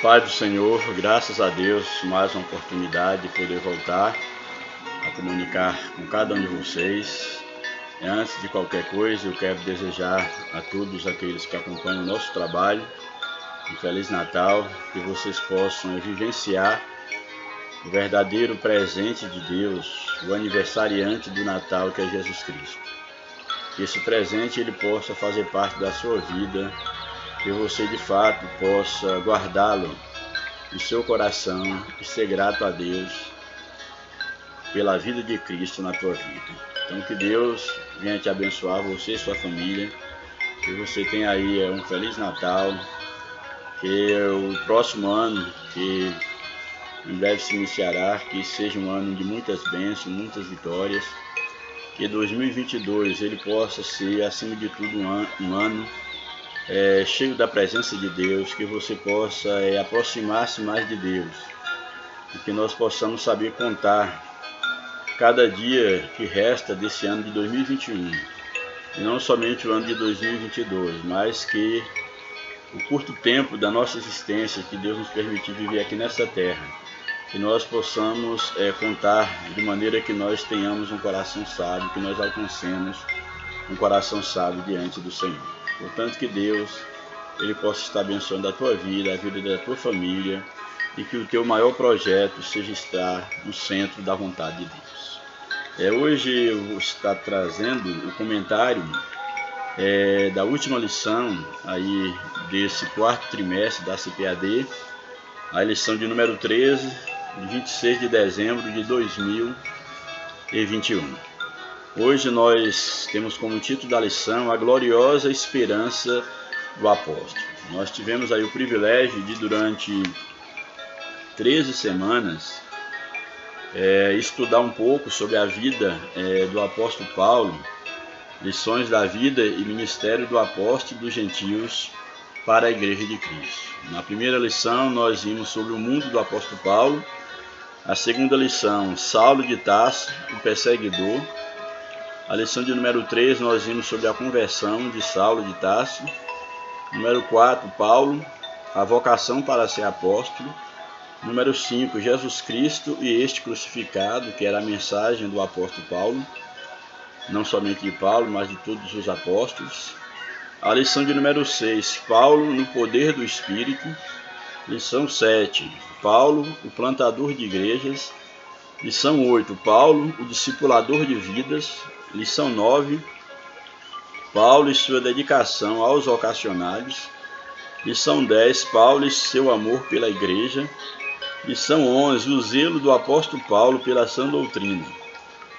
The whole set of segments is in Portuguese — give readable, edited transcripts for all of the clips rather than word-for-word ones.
Paz do Senhor, graças a Deus, mais uma oportunidade de poder voltar a comunicar com cada um de vocês. Antes de qualquer coisa, eu quero desejar a todos aqueles que acompanham o nosso trabalho um Feliz Natal, que vocês possam vivenciar o verdadeiro presente de Deus, o aniversariante do Natal, que é Jesus Cristo. Que esse presente ele possa fazer parte da sua vida, que você de fato possa guardá-lo no seu coração e ser grato a Deus pela vida de Cristo na tua vida. Então que Deus venha te abençoar, você e sua família, que você tenha aí um Feliz Natal, que o próximo ano, que em breve se iniciará, que seja um ano de muitas bênçãos, muitas vitórias, que 2022 ele possa ser, acima de tudo, um ano cheio da presença de Deus, que você possa aproximar-se mais de Deus e que nós possamos saber contar cada dia que resta desse ano de 2021 e não somente o ano de 2022, mas que o curto tempo da nossa existência que Deus nos permitiu viver aqui nessa terra, que nós possamos contar de maneira que nós tenhamos um coração sábio, que nós alcancemos um coração sábio diante do Senhor. Portanto, que Deus ele possa estar abençoando a tua vida, a vida da tua família, e que o teu maior projeto seja estar no centro da vontade de Deus. Hoje eu vou estar trazendo o comentário da última lição aí desse quarto trimestre da CPAD, a lição de número 13, de 26 de dezembro de 2021. Hoje nós temos como título da lição a gloriosa esperança do apóstolo. Nós tivemos aí o privilégio de durante 13 semanas estudar um pouco sobre a vida do apóstolo Paulo, lições da vida e ministério do apóstolo dos gentios para a igreja de Cristo. Na primeira lição nós vimos sobre o mundo do apóstolo Paulo, a segunda lição, Saulo de Tarso, o perseguidor. A lição de número 3 nós vimos sobre a conversão de Saulo de Tarso. Número 4, Paulo, a vocação para ser apóstolo. Número 5, Jesus Cristo e este crucificado, que era a mensagem do apóstolo Paulo, não somente de Paulo, mas de todos os apóstolos. A lição de número 6, Paulo no poder do Espírito. Lição 7, Paulo, o plantador de igrejas. Lição 8, Paulo, o discipulador de vidas. Lição 9, Paulo e sua dedicação aos vocacionados. Lição 10, Paulo e seu amor pela igreja. Lição 11, o zelo do apóstolo Paulo pela sã doutrina.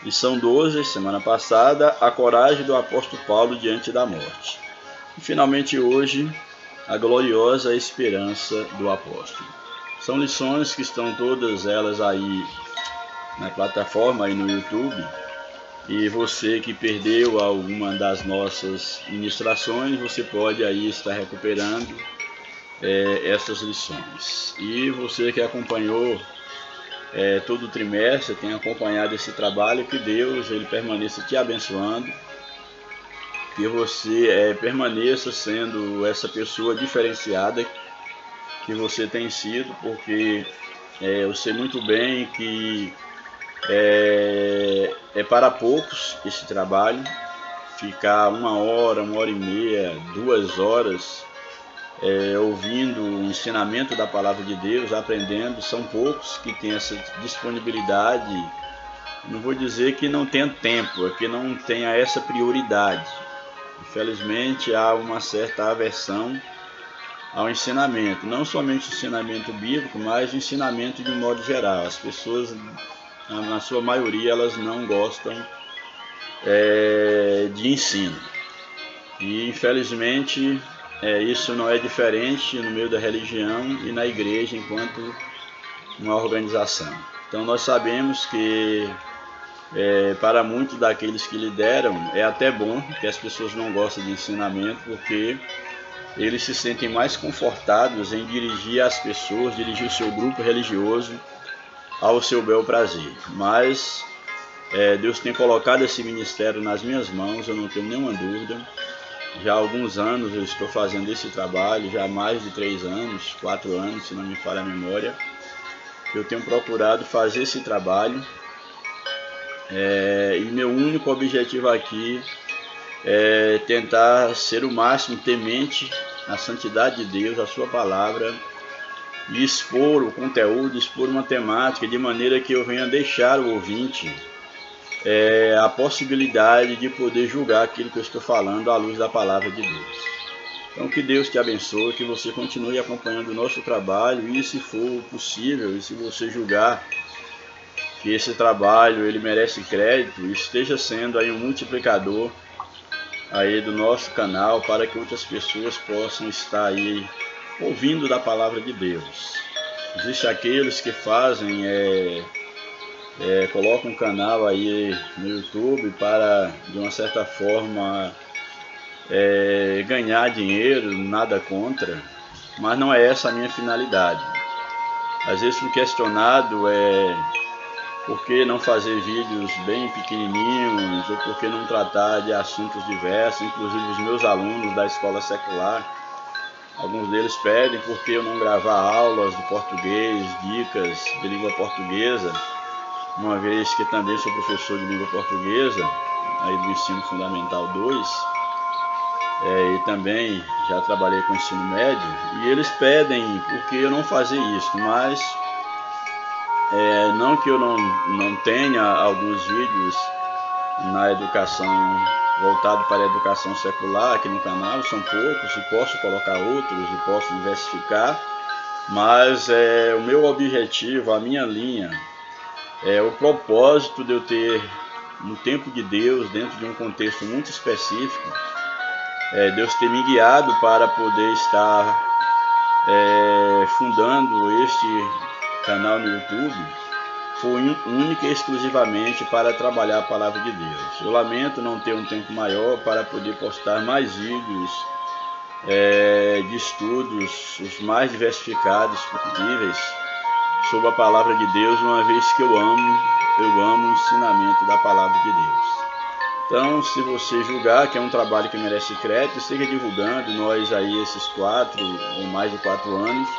Lição 12, semana passada, a coragem do apóstolo Paulo diante da morte. E finalmente hoje, a gloriosa esperança do apóstolo. São lições que estão todas elas aí na plataforma, aí no YouTube. E você que perdeu alguma das nossas ministrações, você pode aí estar recuperando essas lições. E você que acompanhou todo o trimestre, tem acompanhado esse trabalho, que Deus ele permaneça te abençoando, que você permaneça sendo essa pessoa diferenciada que você tem sido, porque eu sei muito bem que é para poucos esse trabalho, ficar 1 hora, 1h30, 2 horas ouvindo o ensinamento da palavra de Deus, aprendendo. São poucos que têm essa disponibilidade. Não vou dizer que não tenha tempo, é que não tenha essa prioridade. Infelizmente há uma certa aversão ao ensinamento, não somente o ensinamento bíblico, mas o ensinamento de um modo geral. As pessoas, na sua maioria, elas não gostam de ensino. E infelizmente isso não é diferente no meio da religião e na igreja enquanto uma organização. Então nós sabemos que para muitos daqueles que lideram é até bom que as pessoas não gostem de ensinamento, porque eles se sentem mais confortados em dirigir as pessoas, dirigir o seu grupo religioso ao seu bel prazer. Mas Deus tem colocado esse ministério nas minhas mãos, eu não tenho nenhuma dúvida, Já há alguns anos eu estou fazendo esse trabalho, já há mais de 3 anos, 4 anos, se não me falha a memória. Eu tenho procurado fazer esse trabalho e meu único objetivo aqui é tentar ser o máximo temente à santidade de Deus, à sua palavra, e expor o conteúdo, expor uma temática de maneira que eu venha deixar o ouvinte a possibilidade de poder julgar aquilo que eu estou falando à luz da palavra de Deus. Então que Deus te abençoe, que você continue acompanhando o nosso trabalho e, se for possível, e se você julgar que esse trabalho ele merece crédito, esteja sendo aí um multiplicador aí do nosso canal, para que outras pessoas possam estar aí ouvindo da palavra de Deus. Existem aqueles que fazem colocam um canal aí no YouTube para, de uma certa forma, ganhar dinheiro, nada contra, mas não é essa a minha finalidade. Às vezes fui questionado por que não fazer vídeos bem pequenininhos, ou por que não tratar de assuntos diversos. Inclusive os meus alunos da escola secular, alguns deles pedem por que eu não gravar aulas de português, dicas de língua portuguesa, uma vez que também sou professor de língua portuguesa, aí do ensino fundamental 2, e também já trabalhei com ensino médio, e eles pedem por que eu não fazer isso, mas não que eu não tenha alguns vídeos na educação, voltado para a educação secular aqui no canal, são poucos, e posso colocar outros, e posso diversificar, mas o meu objetivo, a minha linha, o propósito de eu ter, no tempo de Deus, dentro de um contexto muito específico, Deus ter me guiado para poder estar fundando este canal no YouTube, foi única e exclusivamente para trabalhar a palavra de Deus. Eu lamento não ter um tempo maior para poder postar mais vídeos de estudos, os mais diversificados possíveis, sobre a palavra de Deus, uma vez que eu amo o ensinamento da palavra de Deus. Então, se você julgar que é um trabalho que merece crédito, siga divulgando. Nós aí, esses 4 ou mais de 4 anos,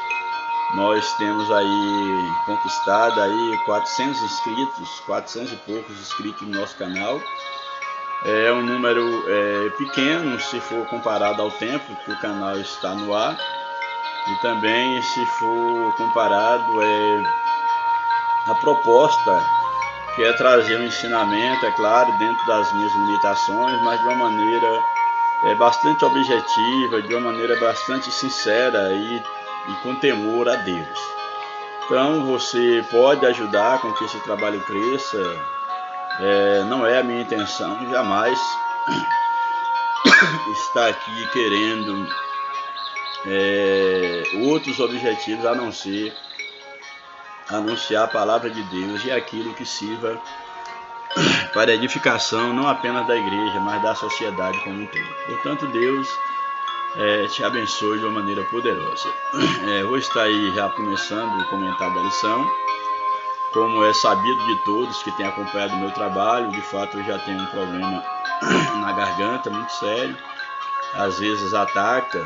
nós temos aí conquistado aí 400 inscritos, 400 e poucos inscritos no nosso canal. É um número pequeno se for comparado ao tempo que o canal está no ar, e também se for comparado a proposta, que é trazer um ensinamento, é claro, dentro das minhas limitações, mas de uma maneira bastante objetiva, de uma maneira bastante sincera e com temor a Deus. Então você pode ajudar com que esse trabalho cresça. Não é a minha intenção jamais estar aqui querendo outros objetivos a não ser anunciar a palavra de Deus e aquilo que sirva para a edificação não apenas da igreja, mas da sociedade como um todo. Portanto, Deus te abençoe de uma maneira poderosa. Vou estar aí já começando o comentário da lição. Como é sabido de todos que têm acompanhado o meu trabalho, de fato eu já tenho um problema na garganta muito sério. Às vezes ataca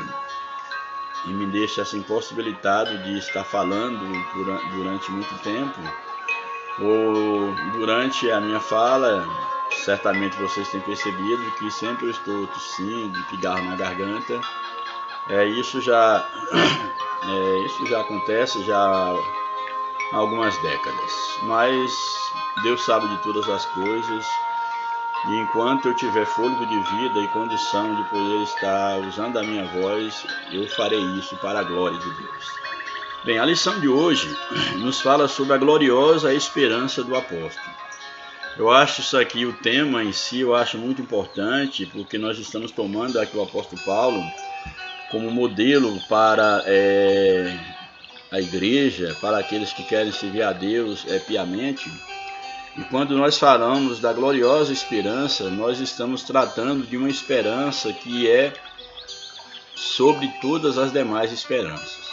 e me deixa assim impossibilitado de estar falando durante muito tempo, ou durante a minha fala. Certamente vocês têm percebido que sempre eu estou tossindo, pigarro na garganta. Isso já acontece já há algumas décadas, mas Deus sabe de todas as coisas, e enquanto eu tiver fôlego de vida e condição de poder estar usando a minha voz, eu farei isso para a glória de Deus. Bem, a lição de hoje nos fala sobre a gloriosa esperança do apóstolo. Eu acho isso aqui, o tema em si, eu acho muito importante, porque nós estamos tomando aqui o apóstolo Paulo como modelo para a igreja, para aqueles que querem servir a Deus piamente. E quando nós falamos da gloriosa esperança, nós estamos tratando de uma esperança que é sobre todas as demais esperanças.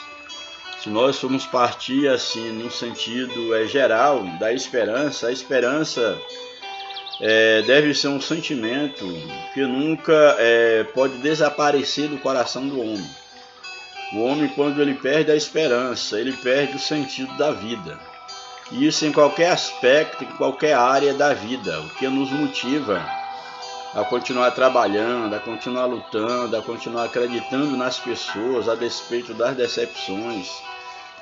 Se nós formos partir assim no sentido geral da esperança, a esperança deve ser um sentimento que nunca pode desaparecer do coração do homem. O homem, quando ele perde a esperança, ele perde o sentido da vida. E isso em qualquer aspecto, em qualquer área da vida, o que nos motiva a continuar trabalhando, a continuar lutando, a continuar acreditando nas pessoas, a despeito das decepções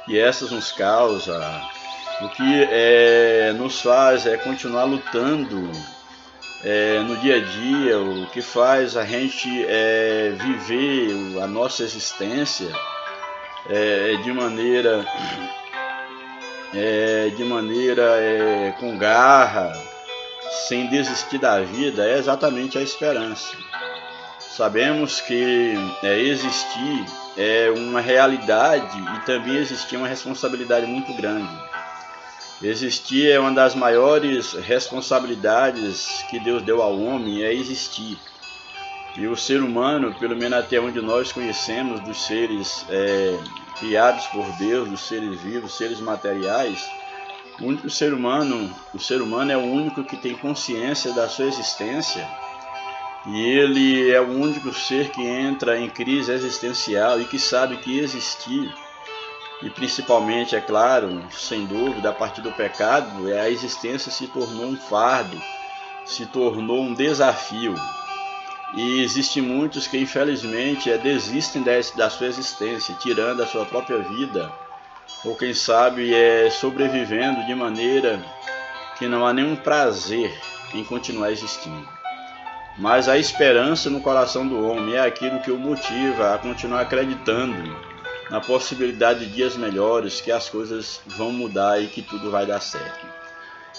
que essas nos causam. O que nos faz continuar lutando no dia a dia, o que faz a gente viver a nossa existência de maneira com garra, sem desistir da vida, é exatamente a esperança. Sabemos que existir é uma realidade e também existir uma responsabilidade muito grande. Existir é uma das maiores responsabilidades que Deus deu ao homem, é existir. E o ser humano, pelo menos até onde nós conhecemos dos seres criados por Deus, dos seres vivos, seres materiais, o ser humano é o único que tem consciência da sua existência, e ele é o único ser que entra em crise existencial e que sabe que existir, e principalmente, é claro, sem dúvida, a partir do pecado, a existência se tornou um fardo, se tornou um desafio. E existem muitos que infelizmente desistem da sua existência, tirando a sua própria vida, ou quem sabe sobrevivendo de maneira que não há nenhum prazer em continuar existindo. Mas a esperança no coração do homem é aquilo que o motiva a continuar acreditando na possibilidade de dias melhores, que as coisas vão mudar e que tudo vai dar certo.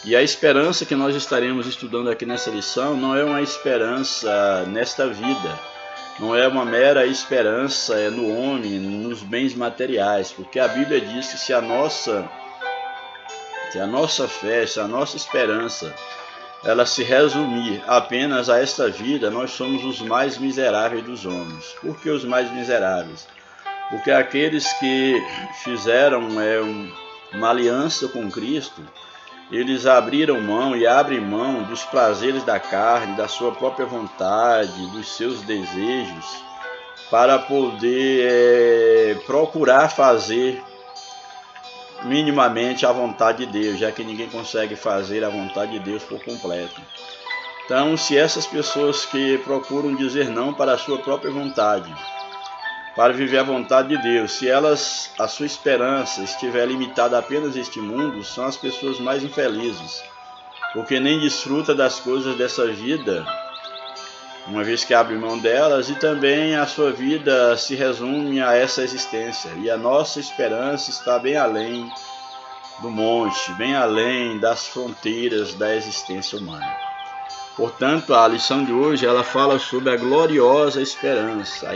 E a esperança que nós estaremos estudando aqui nessa lição não é uma esperança nesta vida, não é uma mera esperança no homem, nos bens materiais, porque a Bíblia diz que se a nossa fé, se a nossa esperança, ela se resumir apenas a esta vida, nós somos os mais miseráveis dos homens. Por que os mais miseráveis? Porque aqueles que fizeram uma aliança com Cristo, eles abriram mão e abrem mão dos prazeres da carne, da sua própria vontade, dos seus desejos, para poder procurar fazer minimamente a vontade de Deus, já que ninguém consegue fazer a vontade de Deus por completo. Então, se essas pessoas que procuram dizer não para a sua própria vontade, para viver a vontade de Deus, se a sua esperança estiver limitada apenas a este mundo, são as pessoas mais infelizes, porque nem desfruta das coisas dessa vida, uma vez que abre mão delas, e também a sua vida se resume a essa existência, e a nossa esperança está bem além do monte, bem além das fronteiras da existência humana. Portanto, a lição de hoje ela fala sobre a gloriosa esperança.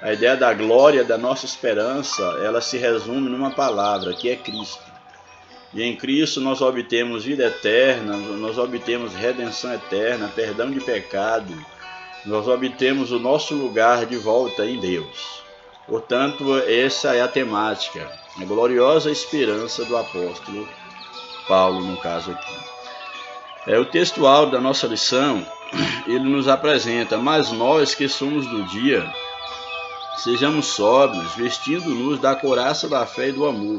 A ideia da glória da nossa esperança, ela se resume numa palavra, que é Cristo. E em Cristo nós obtemos vida eterna, nós obtemos redenção eterna, perdão de pecado, nós obtemos o nosso lugar de volta em Deus. Portanto, essa é a temática, a gloriosa esperança do apóstolo Paulo, no caso aqui. O textual da nossa lição, ele nos apresenta: mas nós que somos do dia, sejamos sóbrios, vestindo-nos da couraça da fé e do amor,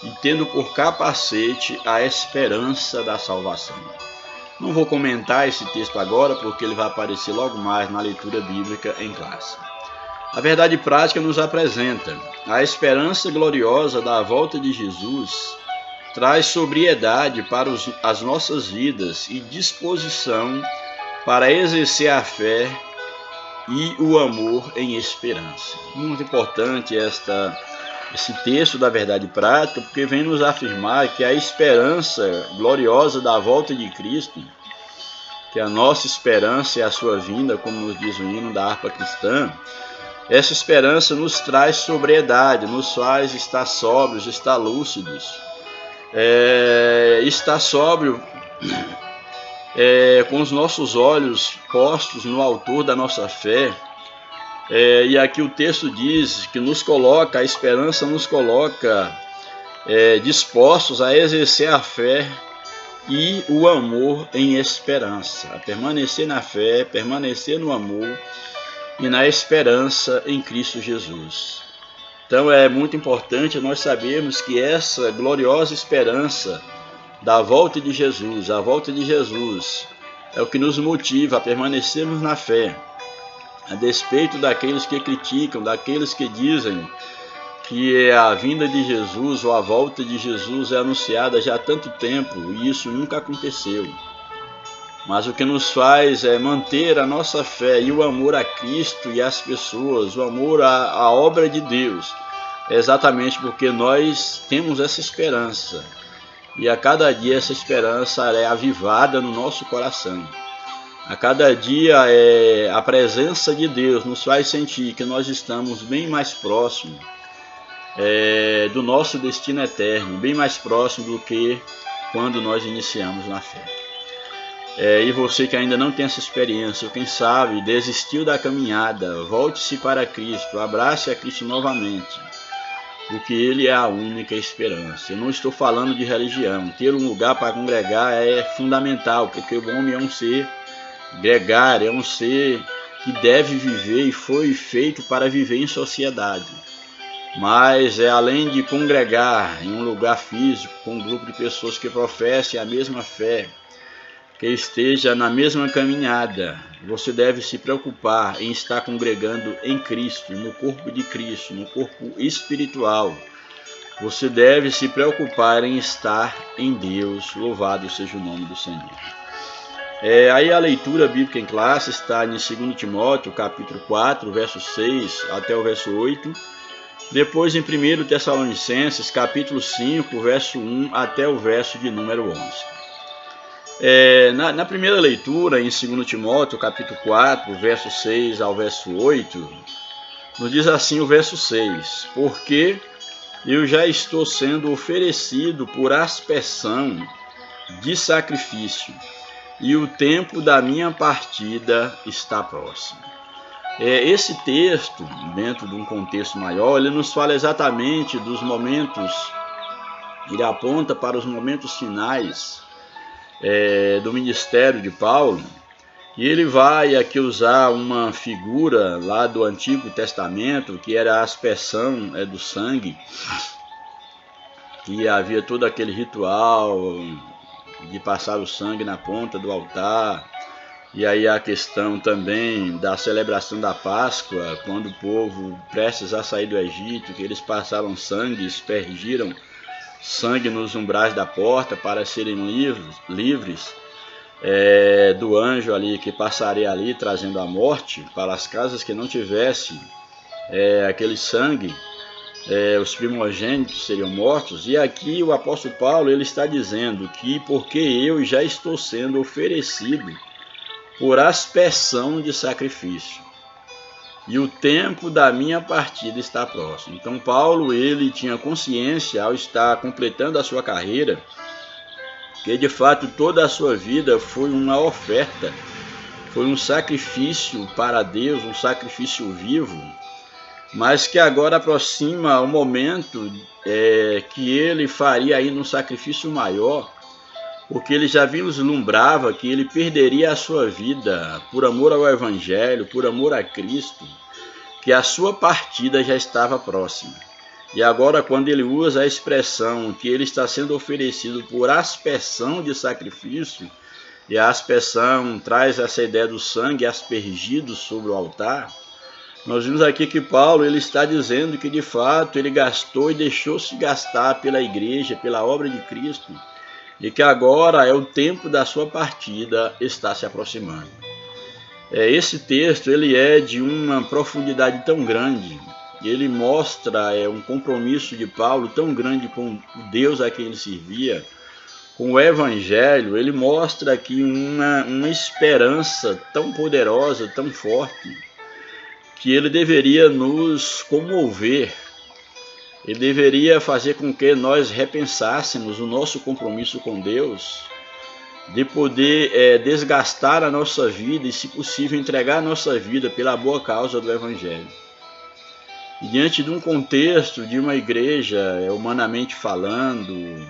e tendo por capacete a esperança da salvação. Não vou comentar esse texto agora, porque ele vai aparecer logo mais na leitura bíblica em classe. A verdade prática nos apresenta: a esperança gloriosa da volta de Jesus traz sobriedade para as nossas vidas e disposição para exercer a fé e o amor em esperança. Muito importante esse texto da verdade prática, porque vem nos afirmar que a esperança gloriosa da volta de Cristo, que a nossa esperança é a sua vinda, como nos diz o hino da harpa cristã, essa esperança nos traz sobriedade, nos faz estar sóbrios, estar lúcidos, estar sóbrio com os nossos olhos postos no autor da nossa fé. E aqui o texto diz que a esperança nos coloca dispostos a exercer a fé e o amor em esperança. A permanecer na fé, permanecer no amor e na esperança em Cristo Jesus. Então é muito importante nós sabermos que essa gloriosa esperança da volta de Jesus, a volta de Jesus, é o que nos motiva a permanecermos na fé, a despeito daqueles que criticam, daqueles que dizem que a vinda de Jesus ou a volta de Jesus é anunciada já há tanto tempo e isso nunca aconteceu. Mas o que nos faz é manter a nossa fé e o amor a Cristo e às pessoas, o amor à obra de Deus, é exatamente porque nós temos essa esperança. E a cada dia essa esperança é avivada no nosso coração. A cada dia a presença de Deus nos faz sentir que nós estamos bem mais próximos do nosso destino eterno, bem mais próximo do que quando nós iniciamos na fé. E você que ainda não tem essa experiência, ou quem sabe desistiu da caminhada, volte-se para Cristo, abrace a Cristo novamente, porque Ele é a única esperança. Eu não estou falando de religião, ter um lugar para congregar é fundamental, porque o homem é um ser gregário, é um ser que deve viver e foi feito para viver em sociedade. Mas além de congregar em um lugar físico, com um grupo de pessoas que professem a mesma fé, que esteja na mesma caminhada, você deve se preocupar em estar congregando em Cristo, no corpo de Cristo, no corpo espiritual. Você deve se preocupar em estar em Deus, louvado seja o nome do Senhor. Aí a leitura bíblica em classe está em 2 Timóteo, capítulo 4, verso 6 até o verso 8. Depois em 1 Tessalonicenses, capítulo 5, verso 1 até o verso de número 11. Na primeira leitura, em 2 Timóteo, capítulo 4, verso 6 ao verso 8, nos diz assim o verso 6: Porque eu já estou sendo oferecido por aspersão de sacrifício, e o tempo da minha partida está próximo. Esse texto, dentro de um contexto maior, ele nos fala exatamente dos momentos, ele aponta para os momentos finais do ministério de Paulo, e ele vai aqui usar uma figura lá do Antigo Testamento, que era a aspersão do sangue, que havia todo aquele ritual de passar o sangue na ponta do altar. E aí a questão também da celebração da Páscoa, quando o povo prestes a sair do Egito, que eles passaram sangue, aspergiram sangue nos umbrais da porta para serem livres do anjo ali que passaria ali trazendo a morte para as casas que não tivessem aquele sangue. Os primogênitos seriam mortos. E aqui o apóstolo Paulo ele está dizendo que porque eu já estou sendo oferecido por aspersão de sacrifício, e o tempo da minha partida está próximo. Então Paulo ele tinha consciência ao estar completando a sua carreira, que de fato toda a sua vida foi uma oferta, foi um sacrifício para Deus, um sacrifício vivo, mas que agora aproxima o momento que ele faria ainda um sacrifício maior, porque ele já vislumbrava que ele perderia a sua vida por amor ao Evangelho, por amor a Cristo, que a sua partida já estava próxima. E agora, quando ele usa a expressão que ele está sendo oferecido por aspersão de sacrifício, e a aspersão traz essa ideia do sangue aspergido sobre o altar, nós vimos aqui que Paulo ele está dizendo que de fato ele gastou e deixou-se gastar pela igreja, pela obra de Cristo, e que agora o tempo da sua partida está se aproximando. Esse texto ele é de uma profundidade tão grande, ele mostra um compromisso de Paulo tão grande com o Deus a quem ele servia, com o Evangelho. Ele mostra aqui uma esperança tão poderosa, tão forte, que ele deveria nos comover. Ele deveria fazer com que nós repensássemos o nosso compromisso com Deus, de poder desgastar a nossa vida e, se possível, entregar a nossa vida pela boa causa do Evangelho. diante de um contexto de uma igreja, humanamente falando,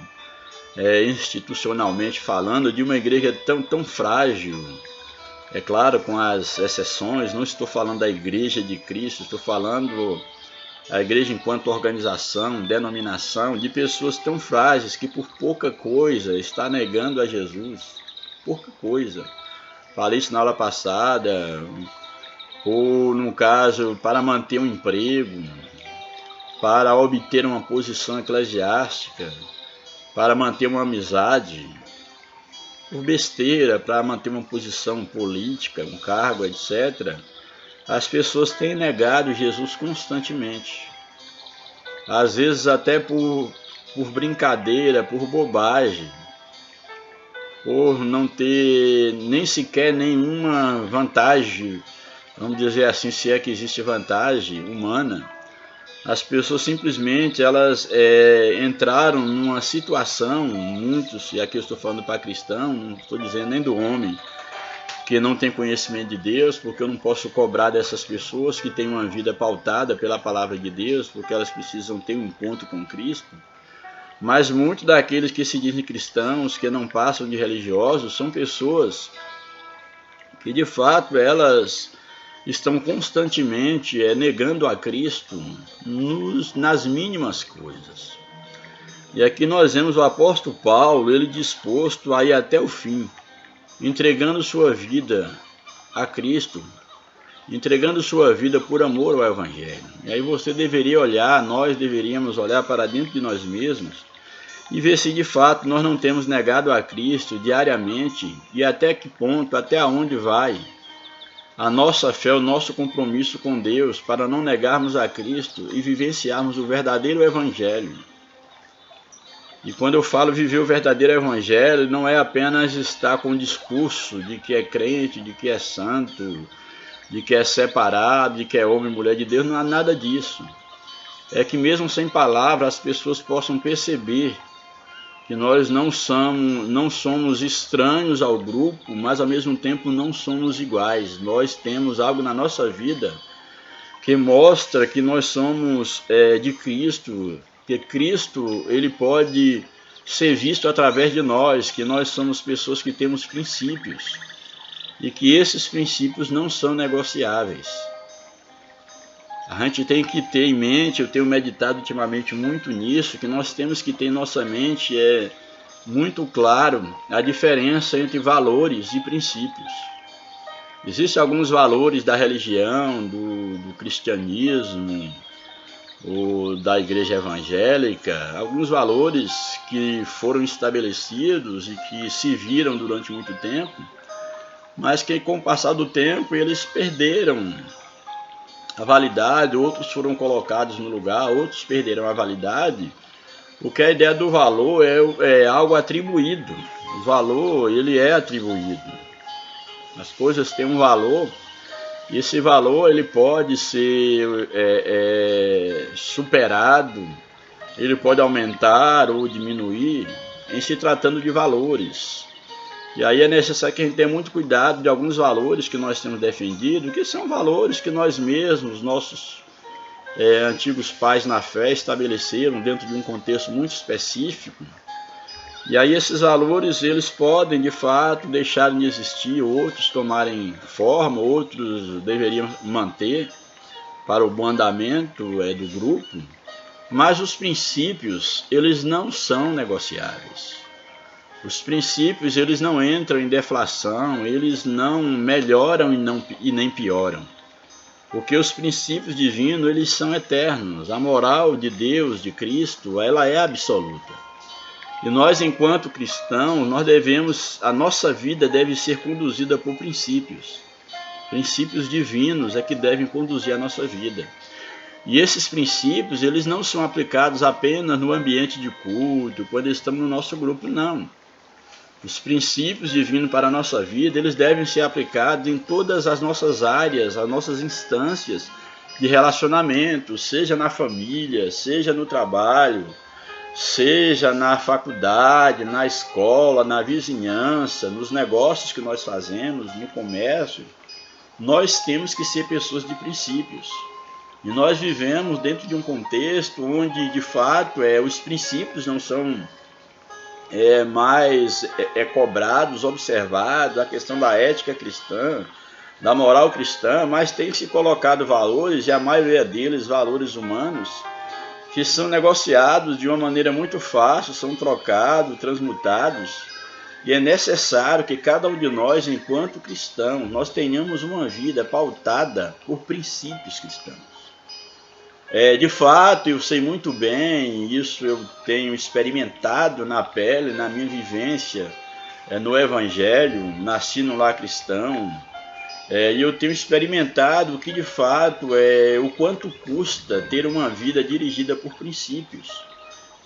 institucionalmente falando, de uma igreja tão frágil. É claro, com as exceções, não estou falando da igreja de Cristo, estou falando da igreja enquanto organização, denominação, de pessoas tão frágeis que por pouca coisa está negando a Jesus. Pouca coisa. Falei isso na aula passada, ou no caso, para manter um emprego, para obter uma posição eclesiástica, para manter uma amizade, por besteira, para manter uma posição política, um cargo, etc. As pessoas têm negado Jesus constantemente. Às vezes até por brincadeira, por bobagem, por não ter nem sequer nenhuma vantagem, vamos dizer assim, se é que existe vantagem humana. As pessoas simplesmente entraram numa situação, muitos, e aqui eu estou falando para cristão, não estou dizendo nem do homem, que não tem conhecimento de Deus, porque eu não posso cobrar dessas pessoas que têm uma vida pautada pela palavra de Deus, porque elas precisam ter um encontro com Cristo. Mas muitos daqueles que se dizem cristãos, que não passam de religiosos, são pessoas que de fato elas estão constantemente negando a Cristo nas mínimas coisas. E aqui nós vemos o apóstolo Paulo, ele disposto a ir até o fim, entregando sua vida a Cristo, entregando sua vida por amor ao Evangelho. E aí você deveria olhar, nós deveríamos olhar para dentro de nós mesmos e ver se de fato nós não temos negado a Cristo diariamente e até que ponto, até onde vai a nossa fé, o nosso compromisso com Deus, para não negarmos a Cristo e vivenciarmos o verdadeiro Evangelho. E quando eu falo viver o verdadeiro Evangelho, não é apenas estar com o discurso de que é crente, de que é santo, de que é separado, de que é homem e mulher de Deus, não há nada disso. É que mesmo sem palavras as pessoas possam perceber que nós não somos estranhos ao grupo, mas ao mesmo tempo não somos iguais. Nós temos algo na nossa vida que mostra que nós somos de Cristo, que Cristo ele pode ser visto através de nós, que nós somos pessoas que temos princípios e que esses princípios não são negociáveis. A gente tem que ter em mente, eu tenho meditado ultimamente muito nisso, que nós temos que ter em nossa mente muito claro a diferença entre valores e princípios. Existem alguns valores da religião, do cristianismo, ou da igreja evangélica, alguns valores que foram estabelecidos e que se viram durante muito tempo, mas que com o passar do tempo eles perderam a validade, outros foram colocados no lugar, outros perderam a validade, porque a ideia do valor é algo atribuído. O valor, ele é atribuído. As coisas têm um valor, e esse valor ele pode ser superado, ele pode aumentar ou diminuir em se tratando de valores. E aí é necessário que a gente tenha muito cuidado de alguns valores que nós temos defendido, que são valores que nós mesmos, nossos antigos pais na fé estabeleceram dentro de um contexto muito específico. E aí esses valores eles podem de fato deixarem de existir, outros tomarem forma, outros deveriam manter para o bom andamento do grupo, mas os princípios eles não são negociáveis. Os princípios eles não entram em deflação, eles não melhoram e nem pioram. Porque os princípios divinos eles são eternos. A moral de Deus, de Cristo, ela é absoluta. E nós, enquanto cristãos, a nossa vida deve ser conduzida por princípios. Princípios divinos é que devem conduzir a nossa vida. E esses princípios eles não são aplicados apenas no ambiente de culto, quando estamos no nosso grupo, não. Os princípios divinos para a nossa vida, eles devem ser aplicados em todas as nossas áreas, as nossas instâncias de relacionamento, seja na família, seja no trabalho, seja na faculdade, na escola, na vizinhança, nos negócios que nós fazemos, no comércio. Nós temos que ser pessoas de princípios. E nós vivemos dentro de um contexto onde, de fato, os princípios não são mais cobrados, observados, a questão da ética cristã, da moral cristã, mas tem se colocado valores, e a maioria deles valores humanos, que são negociados de uma maneira muito fácil, são trocados, transmutados, e é necessário que cada um de nós, enquanto cristãos, nós tenhamos uma vida pautada por princípios cristãos. De fato, eu sei muito bem, isso eu tenho experimentado na pele, na minha vivência no Evangelho, nasci no lar cristão, e eu tenho experimentado que de fato o quanto custa ter uma vida dirigida por princípios.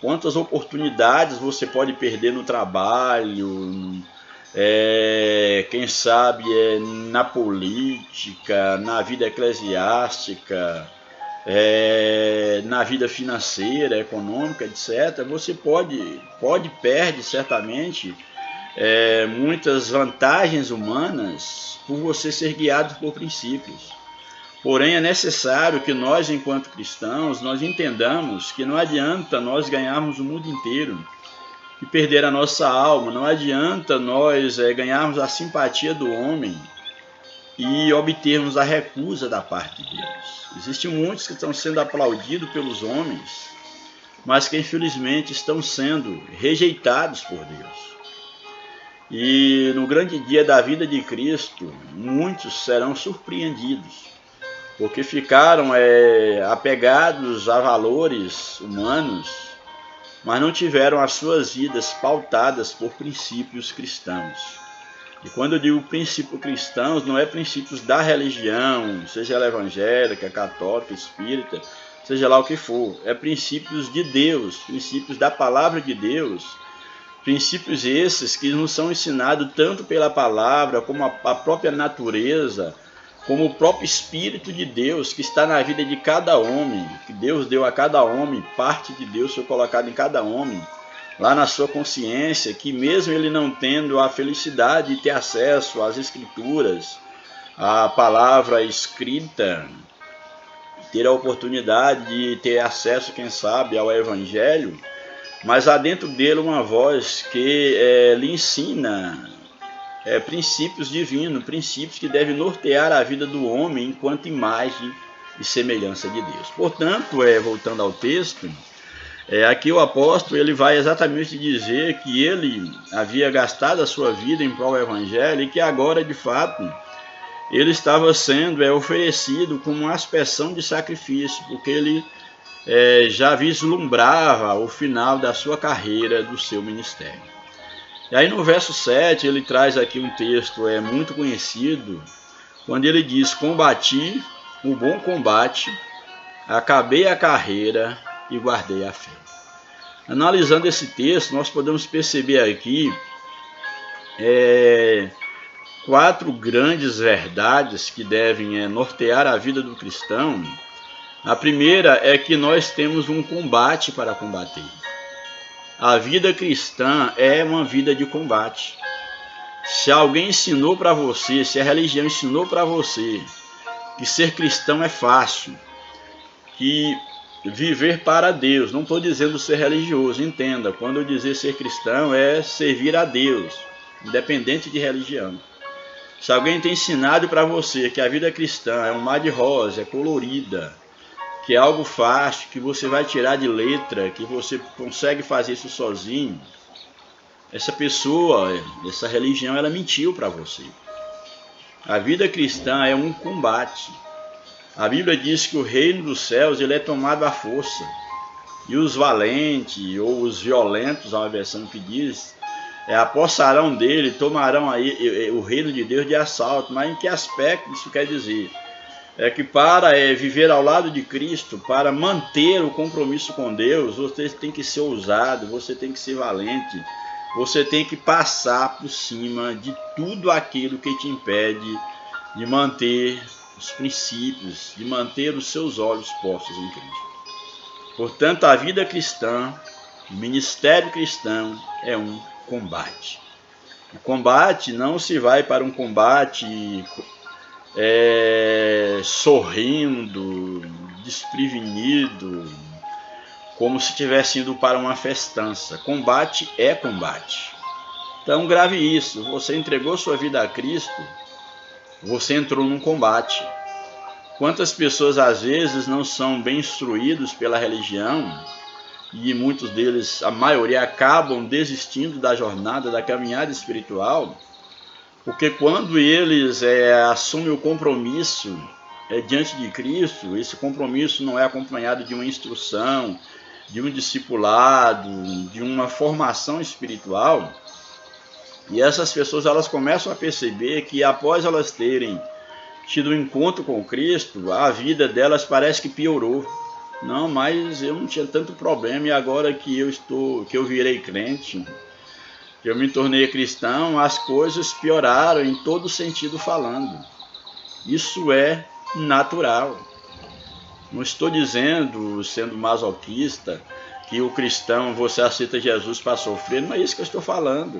Quantas oportunidades você pode perder no trabalho, quem sabe na política, na vida eclesiástica, na vida financeira, econômica, etc. Você perde certamente muitas vantagens humanas por você ser guiado por princípios. Porém, é necessário que nós, enquanto cristãos, nós entendamos que não adianta nós ganharmos o mundo inteiro e perder a nossa alma. Não adianta nós ganharmos a simpatia do homem e obtermos a recusa da parte de Deus. Existem muitos que estão sendo aplaudidos pelos homens, mas que infelizmente estão sendo rejeitados por Deus. E no grande dia da vida de Cristo, muitos serão surpreendidos, porque ficaram apegados a valores humanos, mas não tiveram as suas vidas pautadas por princípios cristãos. E quando eu digo princípios cristãos, não é princípios da religião, seja ela evangélica, católica, espírita, seja lá o que for. É princípios de Deus, princípios da palavra de Deus. Princípios esses que nos são ensinados tanto pela palavra, como a própria natureza, como o próprio Espírito de Deus que está na vida de cada homem, que Deus deu a cada homem, parte de Deus foi colocada em cada homem, lá na sua consciência, que mesmo ele não tendo a felicidade de ter acesso às Escrituras, à palavra escrita, ter a oportunidade de ter acesso, quem sabe, ao Evangelho, mas há dentro dele uma voz que lhe ensina princípios divinos, princípios que devem nortear a vida do homem enquanto imagem e semelhança de Deus. Portanto, voltando ao texto, aqui o apóstolo ele vai exatamente dizer que ele havia gastado a sua vida em prol do Evangelho e que agora, de fato, ele estava sendo oferecido como uma aspersão de sacrifício, porque ele já vislumbrava o final da sua carreira, do seu ministério. E aí no verso 7 ele traz aqui um texto muito conhecido, quando ele diz: combati o bom combate, acabei a carreira e guardei a fé. Analisando esse texto, nós podemos perceber aqui 4 grandes verdades que devem nortear a vida do cristão. A primeira é que nós temos um combate para combater. A vida cristã é uma vida de combate. Se alguém ensinou para você, se a religião ensinou para você que ser cristão é fácil, que viver para Deus, não estou dizendo ser religioso, entenda, quando eu dizer ser cristão é servir a Deus, independente de religião. Se alguém tem ensinado para você que a vida cristã é um mar de rosa, é colorida, que é algo fácil, que você vai tirar de letra, que você consegue fazer isso sozinho, essa pessoa, essa religião, ela mentiu para você. A vida cristã é um combate. A Bíblia diz que o reino dos céus ele é tomado à força. E os valentes ou os violentos, há uma versão que diz, apossarão dele, tomarão aí o reino de Deus de assalto. Mas em que aspecto isso quer dizer? É que para viver ao lado de Cristo, para manter o compromisso com Deus, você tem que ser ousado, você tem que ser valente, você tem que passar por cima de tudo aquilo que te impede de manter os princípios, de manter os seus olhos postos em Cristo. Portanto, a vida cristã, o ministério cristão é um combate. O combate não se vai para um combate sorrindo, desprevenido, como se tivesse ido para uma festança. Combate é combate. Então grave isso, você entregou sua vida a Cristo, você entrou num combate. Quantas pessoas às vezes não são bem instruídos pela religião, e muitos deles, a maioria, acabam desistindo da jornada, da caminhada espiritual, porque quando eles assumem o compromisso diante de Cristo, esse compromisso não é acompanhado de uma instrução, de um discipulado, de uma formação espiritual, e essas pessoas elas começam a perceber que após elas terem tido um encontro com Cristo, a vida delas parece que piorou. Não, mas eu não tinha tanto problema, e agora que eu virei crente, que eu me tornei cristão, as coisas pioraram em todo sentido falando. Isso é natural. Não estou dizendo, sendo masoquista, que o cristão, você aceita Jesus para sofrer, não é isso que eu estou falando.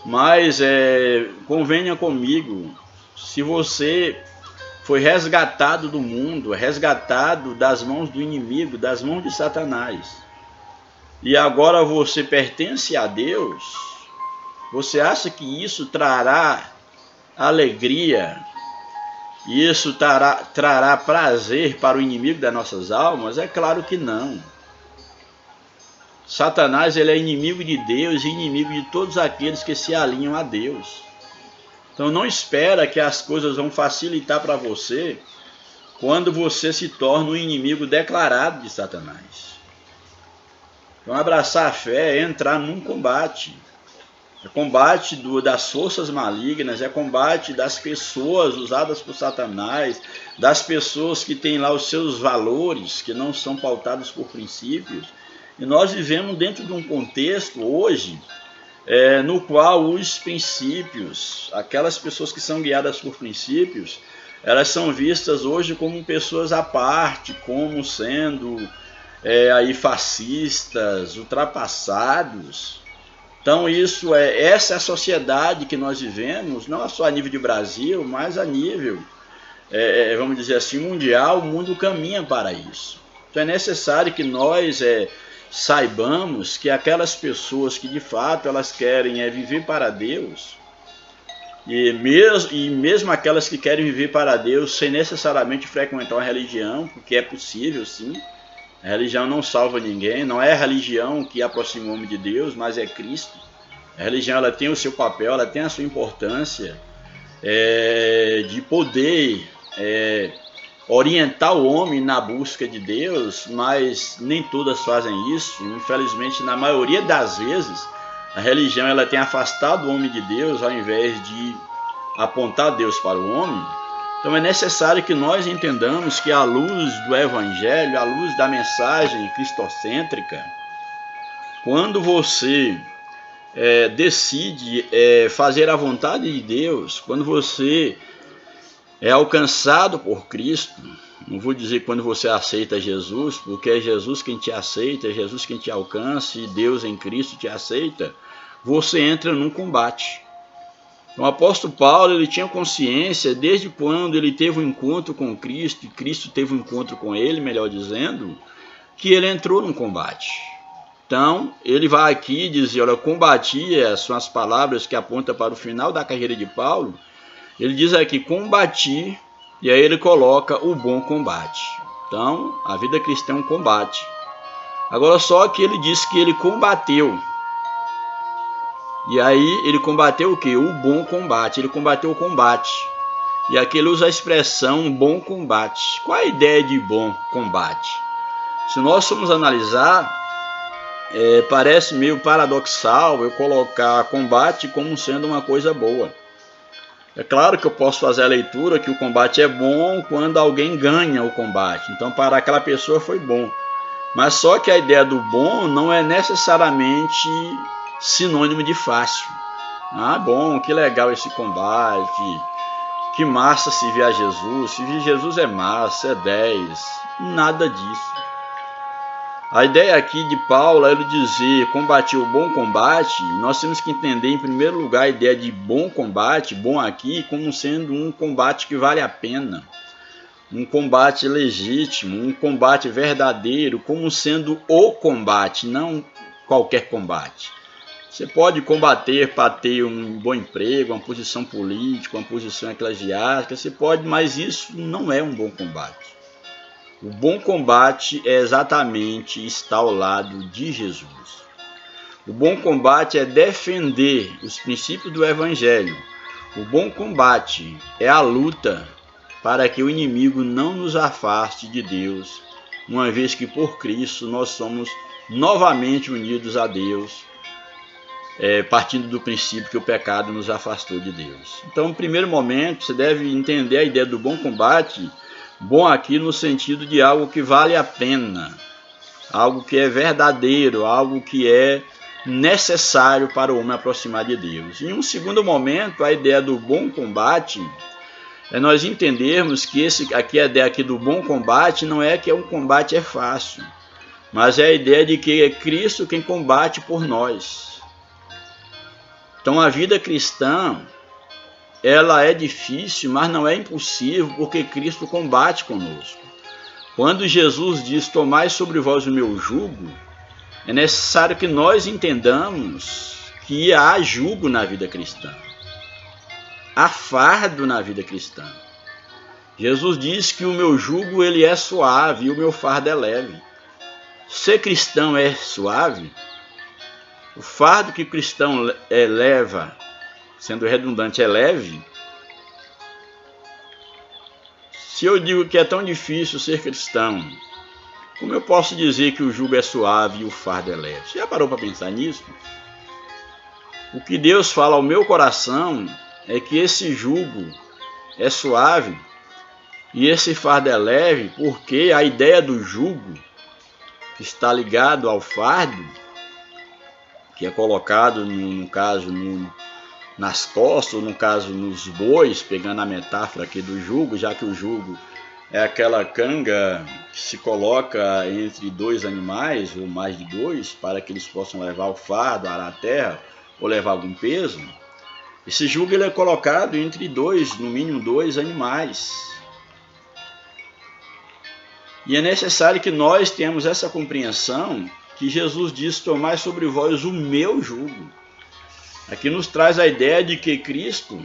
Mas convenha comigo, se você foi resgatado do mundo, resgatado das mãos do inimigo, das mãos de Satanás, e agora você pertence a Deus, você acha que isso trará alegria, isso trará prazer para o inimigo das nossas almas? É claro que não. Satanás ele é inimigo de Deus e inimigo de todos aqueles que se alinham a Deus. Então não espera que as coisas vão facilitar para você quando você se torna um inimigo declarado de Satanás. Então abraçar a fé é entrar num combate. É combate das forças malignas, é combate das pessoas usadas por Satanás, das pessoas que têm lá os seus valores, que não são pautados por princípios. E nós vivemos dentro de um contexto hoje no qual os princípios, aquelas pessoas que são guiadas por princípios, elas são vistas hoje como pessoas à parte, como sendo fascistas, ultrapassados. Então essa é a sociedade que nós vivemos, não só a nível de Brasil, mas a nível, vamos dizer assim, mundial. O mundo caminha para isso. Então é necessário que nós saibamos que aquelas pessoas que de fato elas querem viver para Deus, e mesmo aquelas que querem viver para Deus sem necessariamente frequentar uma religião, porque é possível sim, a religião não salva ninguém, não é a religião que aproxima o homem de Deus, mas é Cristo. A religião ela tem o seu papel, ela tem a sua importância de poder orientar o homem na busca de Deus, mas nem todas fazem isso. Infelizmente, na maioria das vezes, a religião ela tem afastado o homem de Deus ao invés de apontar Deus para o homem. Então é necessário que nós entendamos que à luz do Evangelho, à luz da mensagem cristocêntrica, quando você decide fazer a vontade de Deus, quando você é alcançado por Cristo, não vou dizer quando você aceita Jesus, porque é Jesus quem te aceita, é Jesus quem te alcança, e Deus em Cristo te aceita, você entra num combate. O apóstolo Paulo ele tinha consciência, desde quando ele teve um encontro com Cristo, e Cristo teve um encontro com ele, melhor dizendo, que ele entrou num combate. Então, ele vai aqui dizer, olha, combati, são as palavras que apontam para o final da carreira de Paulo. Ele diz aqui, combati, e aí ele coloca o bom combate. Então, a vida cristã é um combate. Agora, só que ele diz que ele combateu. E aí, ele combateu o quê? O bom combate. Ele combateu o combate. E aqui ele usa a expressão bom combate. Qual é a ideia de bom combate? Se nós formos analisar, parece meio paradoxal eu colocar combate como sendo uma coisa boa. É claro que eu posso fazer a leitura que o combate é bom quando alguém ganha o combate. Então, para aquela pessoa foi bom. Mas só que a ideia do bom não é necessariamente sinônimo de fácil. Ah, bom, que legal esse combate. Que massa se vir a Jesus. Se vir Jesus é massa, é 10. Nada disso. A ideia aqui de Paulo é ele dizer combati o bom combate. Nós temos que entender em primeiro lugar a ideia de bom combate, bom aqui, como sendo um combate que vale a pena. um combate legítimo, um combate verdadeiro, como sendo o combate, não qualquer combate. Você pode combater para ter um bom emprego, uma posição política, uma posição eclesiástica, você pode, mas isso não é um bom combate. O bom combate é exatamente estar ao lado de Jesus. O bom combate é defender os princípios do Evangelho. O bom combate é a luta para que o inimigo não nos afaste de Deus, uma vez que por Cristo nós somos novamente unidos a Deus, partindo do princípio que o pecado nos afastou de Deus. Então, no primeiro momento, você deve entender a ideia do bom combate, bom aqui no sentido de algo que vale a pena, algo que é verdadeiro, algo que é necessário para o homem aproximar de Deus. Em um segundo momento, a ideia do bom combate é nós entendermos que a ideia aqui do bom combate não é que um combate é fácil, mas é a ideia de que é Cristo quem combate por nós. Então a vida cristã, ela é difícil, mas não é impossível, porque Cristo combate conosco. Quando Jesus diz, tomai sobre vós o meu jugo, é necessário que nós entendamos que há jugo na vida cristã. Há fardo na vida cristã. Jesus diz que o meu jugo ele é suave e o meu fardo é leve. Ser cristão é suave? O fardo que o cristão leva, sendo redundante, é leve? Se eu digo que é tão difícil ser cristão, como eu posso dizer que o jugo é suave e o fardo é leve? Você já parou para pensar nisso? O que Deus fala ao meu coração é que esse jugo é suave e esse fardo é leve, porque a ideia do jugo, que está ligado ao fardo, que é colocado, no caso, nas costas, ou no caso, nos bois, pegando a metáfora aqui do jugo, já que o jugo é aquela canga que se coloca entre dois animais, ou mais de dois, para que eles possam levar o fardo, arar a terra, ou levar algum peso. Esse jugo ele é colocado entre dois, no mínimo dois animais. E é necessário que nós tenhamos essa compreensão que Jesus diz, tomai sobre vós o meu jugo. Aqui nos traz a ideia de que Cristo,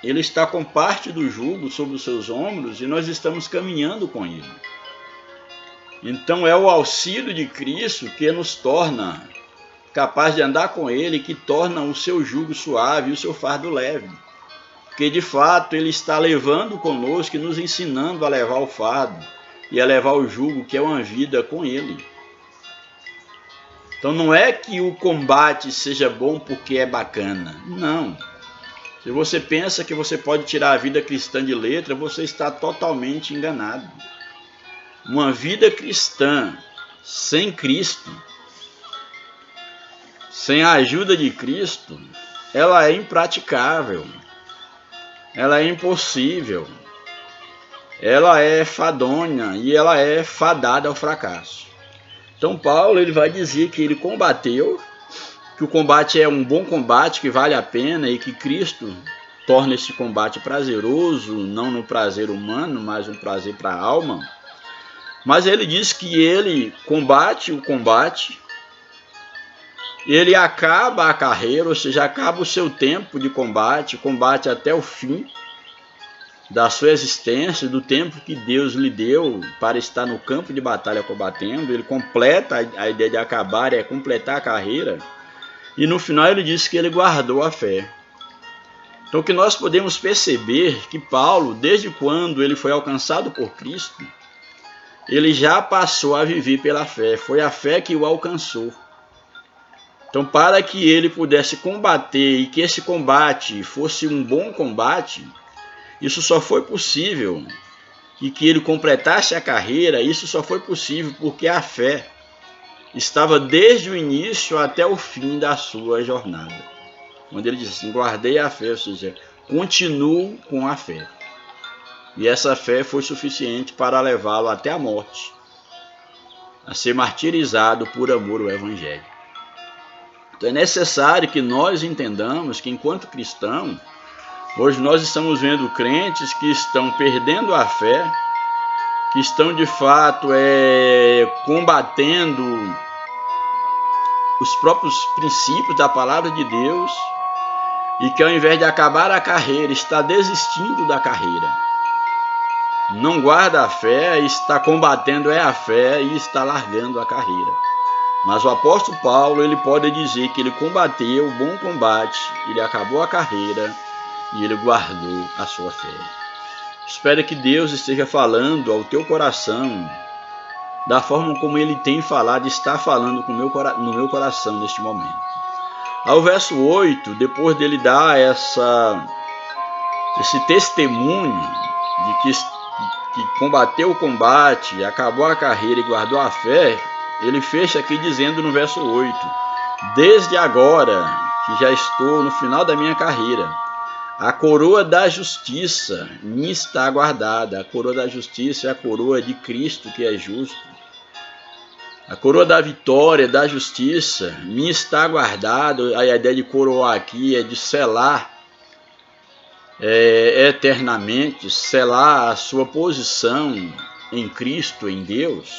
ele está com parte do jugo sobre os seus ombros e nós estamos caminhando com ele. Então é o auxílio de Cristo que nos torna capaz de andar com ele, que torna o seu jugo suave e o seu fardo leve. Porque de fato ele está levando conosco e nos ensinando a levar o fardo e a levar o jugo, que é uma vida com ele. Então não é que o combate seja bom porque é bacana. Não. Se você pensa que você pode tirar a vida cristã de letra, você está totalmente enganado. Uma vida cristã sem Cristo, sem a ajuda de Cristo, ela é impraticável. Ela é impossível. Ela é fadonha e ela é fadada ao fracasso. Então Paulo ele vai dizer que ele combateu, que o combate é um bom combate, que vale a pena e que Cristo torna esse combate prazeroso, não no prazer humano, mas um prazer para a alma. Mas ele diz que ele combate o combate, ele acaba a carreira, ou seja, acaba o seu tempo de combate, combate até o fim da sua existência, do tempo que Deus lhe deu para estar no campo de batalha combatendo. Ele completa, a ideia de acabar é completar a carreira, e no final ele diz que ele guardou a fé. Então o que nós podemos perceber que Paulo, desde quando ele foi alcançado por Cristo, ele já passou a viver pela fé, foi a fé que o alcançou. Então para que ele pudesse combater e que esse combate fosse um bom combate, isso só foi possível, e que ele completasse a carreira, isso só foi possível porque a fé estava desde o início até o fim da sua jornada. Quando ele diz assim, guardei a fé, ou seja, continuo com a fé. E essa fé foi suficiente para levá-lo até a morte, a ser martirizado por amor ao Evangelho. Então é necessário que nós entendamos que enquanto cristãos, hoje nós estamos vendo crentes que estão perdendo a fé que estão de fato combatendo os próprios princípios da palavra de Deus e que ao invés de acabar a carreira, está desistindo da carreira. Não guarda a fé, está combatendo a fé e está largando a carreira. Mas o apóstolo Paulo, ele pode dizer que ele combateu o bom combate, ele acabou a carreira e ele guardou a sua fé. Espero que Deus esteja falando ao teu coração da forma como ele tem falado, está falando no meu coração neste momento. Ao verso 8, depois dele dar esse testemunho de que combateu o combate, acabou a carreira e guardou a fé, ele fecha aqui dizendo no verso 8: desde agora que já estou no final da minha carreira, a coroa da justiça me está guardada. A coroa da justiça é a coroa de Cristo, que é justo. A coroa da vitória, da justiça, me está guardada. A ideia de coroar aqui é de selar eternamente, selar a sua posição em Cristo, em Deus.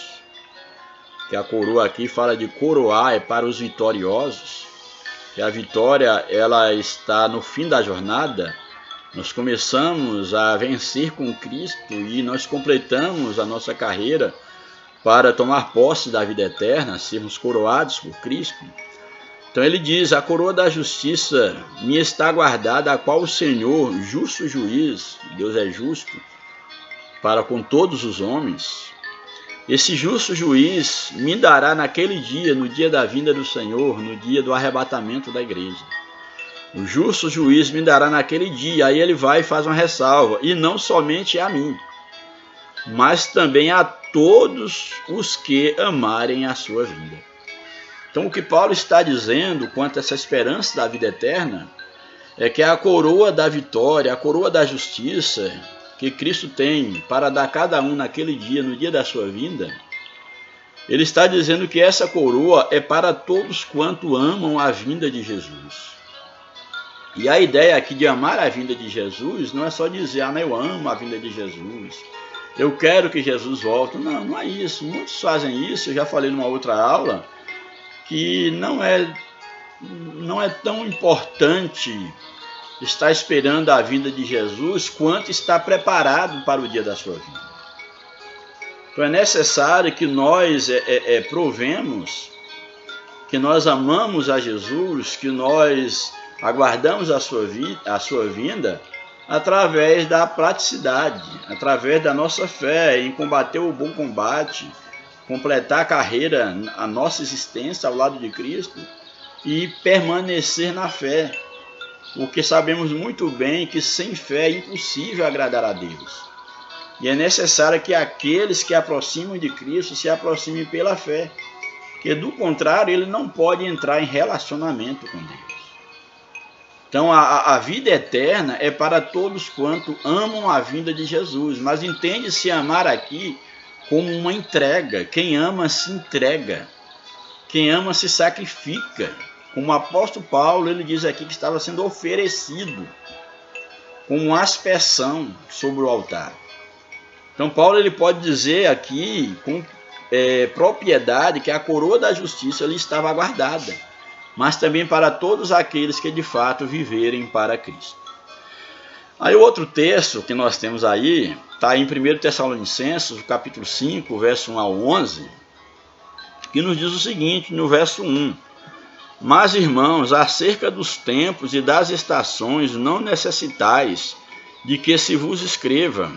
Que a coroa aqui fala de coroar, é para os vitoriosos. Que a vitória, ela está no fim da jornada. Nós começamos a vencer com Cristo e nós completamos a nossa carreira para tomar posse da vida eterna, sermos coroados por Cristo. Então ele diz: a coroa da justiça me está guardada, a qual o Senhor, justo juiz, Deus é justo para com todos os homens, esse justo juiz me dará naquele dia, no dia da vinda do Senhor, no dia do arrebatamento da igreja. O justo juiz me dará naquele dia. Aí ele vai e faz uma ressalva: e não somente a mim, mas também a todos os que amarem a sua vinda. Então o que Paulo está dizendo quanto a essa esperança da vida eterna é que a coroa da vitória, a coroa da justiça que Cristo tem para dar a cada um naquele dia, no dia da sua vinda, ele está dizendo que essa coroa é para todos quanto amam a vinda de Jesus. E a ideia aqui de amar a vinda de Jesus não é só dizer: eu amo a vinda de Jesus, eu quero que Jesus volte. Não, não é isso. Muitos fazem isso. Eu já falei numa outra aula que não é tão importante estar esperando a vinda de Jesus quanto estar preparado para o dia da sua vinda. Então é necessário que nós provemos que nós amamos a Jesus, que nós aguardamos a sua vinda através da praticidade, através da nossa fé em combater o bom combate, completar a carreira, a nossa existência ao lado de Cristo e permanecer na fé. Porque sabemos muito bem que sem fé é impossível agradar a Deus. E é necessário que aqueles que aproximam de Cristo se aproximem pela fé. Porque do contrário, ele não pode entrar em relacionamento com Deus. Então a vida eterna é para todos quanto amam a vinda de Jesus. Mas entende-se amar aqui como uma entrega. Quem ama se entrega. Quem ama se sacrifica. Como o apóstolo Paulo, ele diz aqui que estava sendo oferecido com aspersão sobre o altar. Então Paulo ele pode dizer aqui com propriedade que a coroa da justiça lhe estava guardada, mas também para todos aqueles que de fato viverem para Cristo. Aí o outro texto que nós temos aí está em 1 Tessalonicenses, capítulo 5, verso 1 ao 11, que nos diz o seguinte, no verso 1: mas, irmãos, acerca dos tempos e das estações não necessitais de que se vos escreva,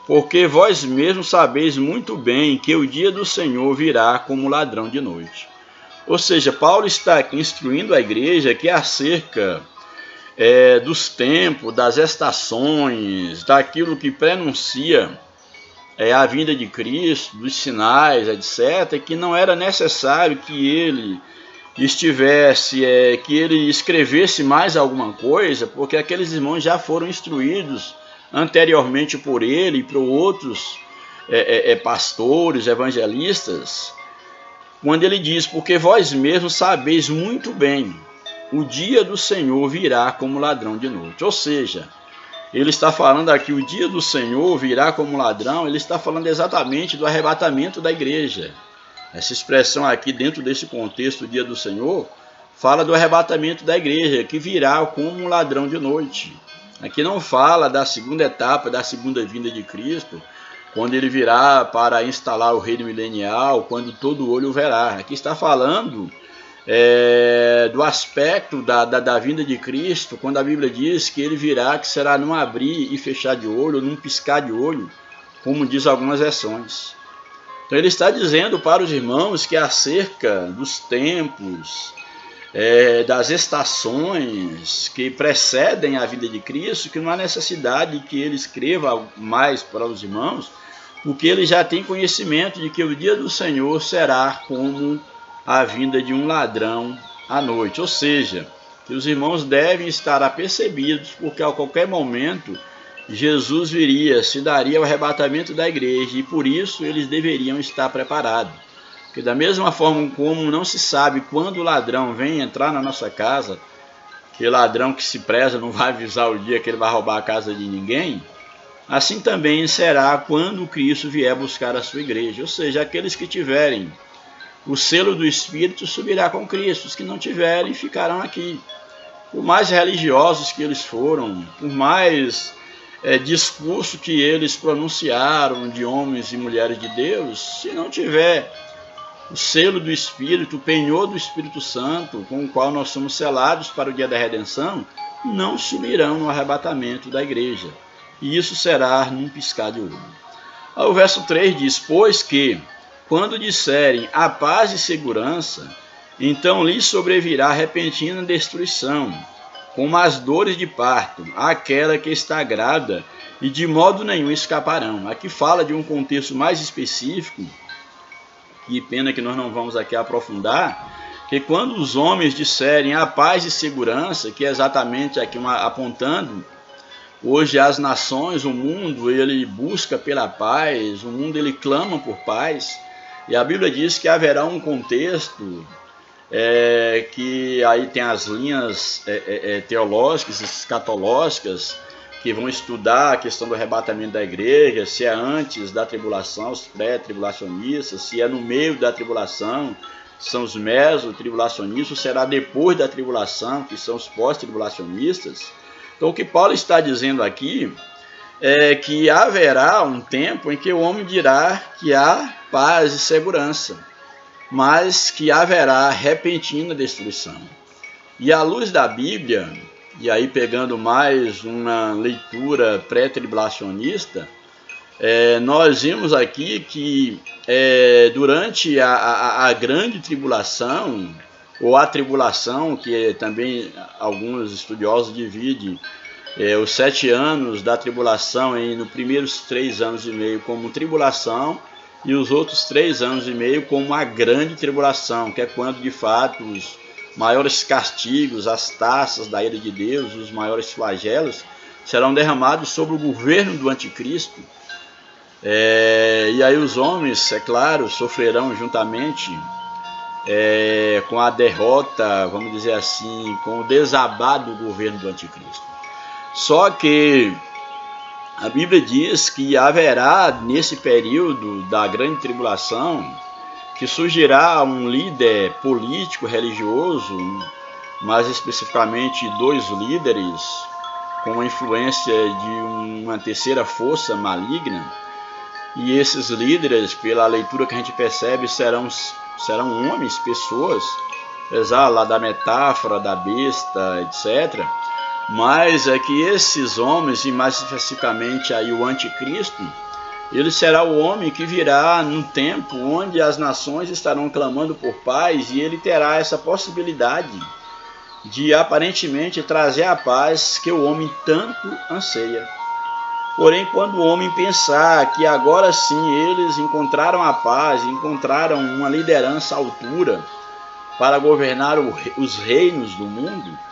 porque vós mesmos sabeis muito bem que o dia do Senhor virá como ladrão de noite. Ou seja, Paulo está aqui instruindo a igreja que acerca dos tempos, das estações, daquilo que prenuncia a vinda de Cristo, dos sinais, etc., que não era necessário que ele que ele escrevesse mais alguma coisa, porque aqueles irmãos já foram instruídos anteriormente por ele e por outros pastores, evangelistas, quando ele diz: porque vós mesmos sabeis muito bem, o dia do Senhor virá como ladrão de noite. Ou seja, ele está falando aqui, o dia do Senhor virá como ladrão, ele está falando exatamente do arrebatamento da igreja. Essa expressão aqui, dentro desse contexto, o dia do Senhor, fala do arrebatamento da igreja, que virá como um ladrão de noite. Aqui não fala da segunda etapa, da segunda vinda de Cristo, quando ele virá para instalar o reino milenial, quando todo olho o verá. Aqui está falando do aspecto da vinda de Cristo, quando a Bíblia diz que ele virá, que será num abrir e fechar de olho, num piscar de olho, como diz algumas versões. Então ele está dizendo para os irmãos que acerca dos tempos, das estações que precedem a vinda de Cristo, que não há necessidade que ele escreva mais para os irmãos, porque ele já tem conhecimento de que o dia do Senhor será como a vinda de um ladrão à noite. Ou seja, que os irmãos devem estar apercebidos, porque a qualquer momento Jesus viria, se daria o arrebatamento da igreja, e por isso eles deveriam estar preparados. Porque da mesma forma como não se sabe quando o ladrão vem entrar na nossa casa, que ladrão que se preza não vai avisar o dia que ele vai roubar a casa de ninguém, assim também será quando Cristo vier buscar a sua igreja. Ou seja, aqueles que tiverem o selo do Espírito subirá com Cristo, os que não tiverem ficarão aqui. Por mais religiosos que eles foram, por mais discurso que eles pronunciaram de homens e mulheres de Deus, se não tiver o selo do Espírito, o penhor do Espírito Santo, com o qual nós somos selados para o dia da redenção, não subirão no arrebatamento da igreja. E isso será num piscar de olho. O verso 3 diz: pois que, quando disserem a paz e segurança, então lhes sobrevirá repentina destruição, como as dores de parto, aquela que está grávida, e de modo nenhum escaparão. Aqui fala de um contexto mais específico, e pena que nós não vamos aqui aprofundar, que quando os homens disserem a paz e segurança, que é exatamente aqui apontando, hoje as nações, o mundo, ele busca pela paz, o mundo ele clama por paz, e a Bíblia diz que haverá um contexto que aí tem as linhas teológicas, escatológicas, que vão estudar a questão do arrebatamento da igreja, se é antes da tribulação, os pré-tribulacionistas, se é no meio da tribulação, que são os meso-tribulacionistas, será depois da tribulação, que são os pós-tribulacionistas. Então o que Paulo está dizendo aqui é que haverá um tempo em que o homem dirá que há paz e segurança, mas que haverá repentina destruição. E à luz da Bíblia, e aí pegando mais uma leitura pré-tribulacionista, nós vimos aqui que durante a grande tribulação, ou a tribulação, que também alguns estudiosos dividem os 7 anos da tribulação nos primeiros 3 anos e meio como tribulação, e os outros 3 anos e meio como a grande tribulação, que é quando de fato os maiores castigos, as taças da ira de Deus, os maiores flagelos serão derramados sobre o governo do anticristo. E aí os homens, é claro, sofrerão juntamente com a derrota, vamos dizer assim, com o desabado do governo do anticristo. Só que a Bíblia diz que haverá nesse período da grande tribulação, que surgirá um líder político, religioso, mais especificamente 2 líderes, com a influência de uma terceira força maligna, e esses líderes, pela leitura que a gente percebe, serão homens, pessoas, apesar lá da metáfora da besta, etc., mas é que esses homens, e mais especificamente aí o anticristo, ele será o homem que virá num tempo onde as nações estarão clamando por paz, e ele terá essa possibilidade de aparentemente trazer a paz que o homem tanto anseia. Porém, quando o homem pensar que agora sim eles encontraram a paz, encontraram uma liderança à altura para governar os reinos do mundo,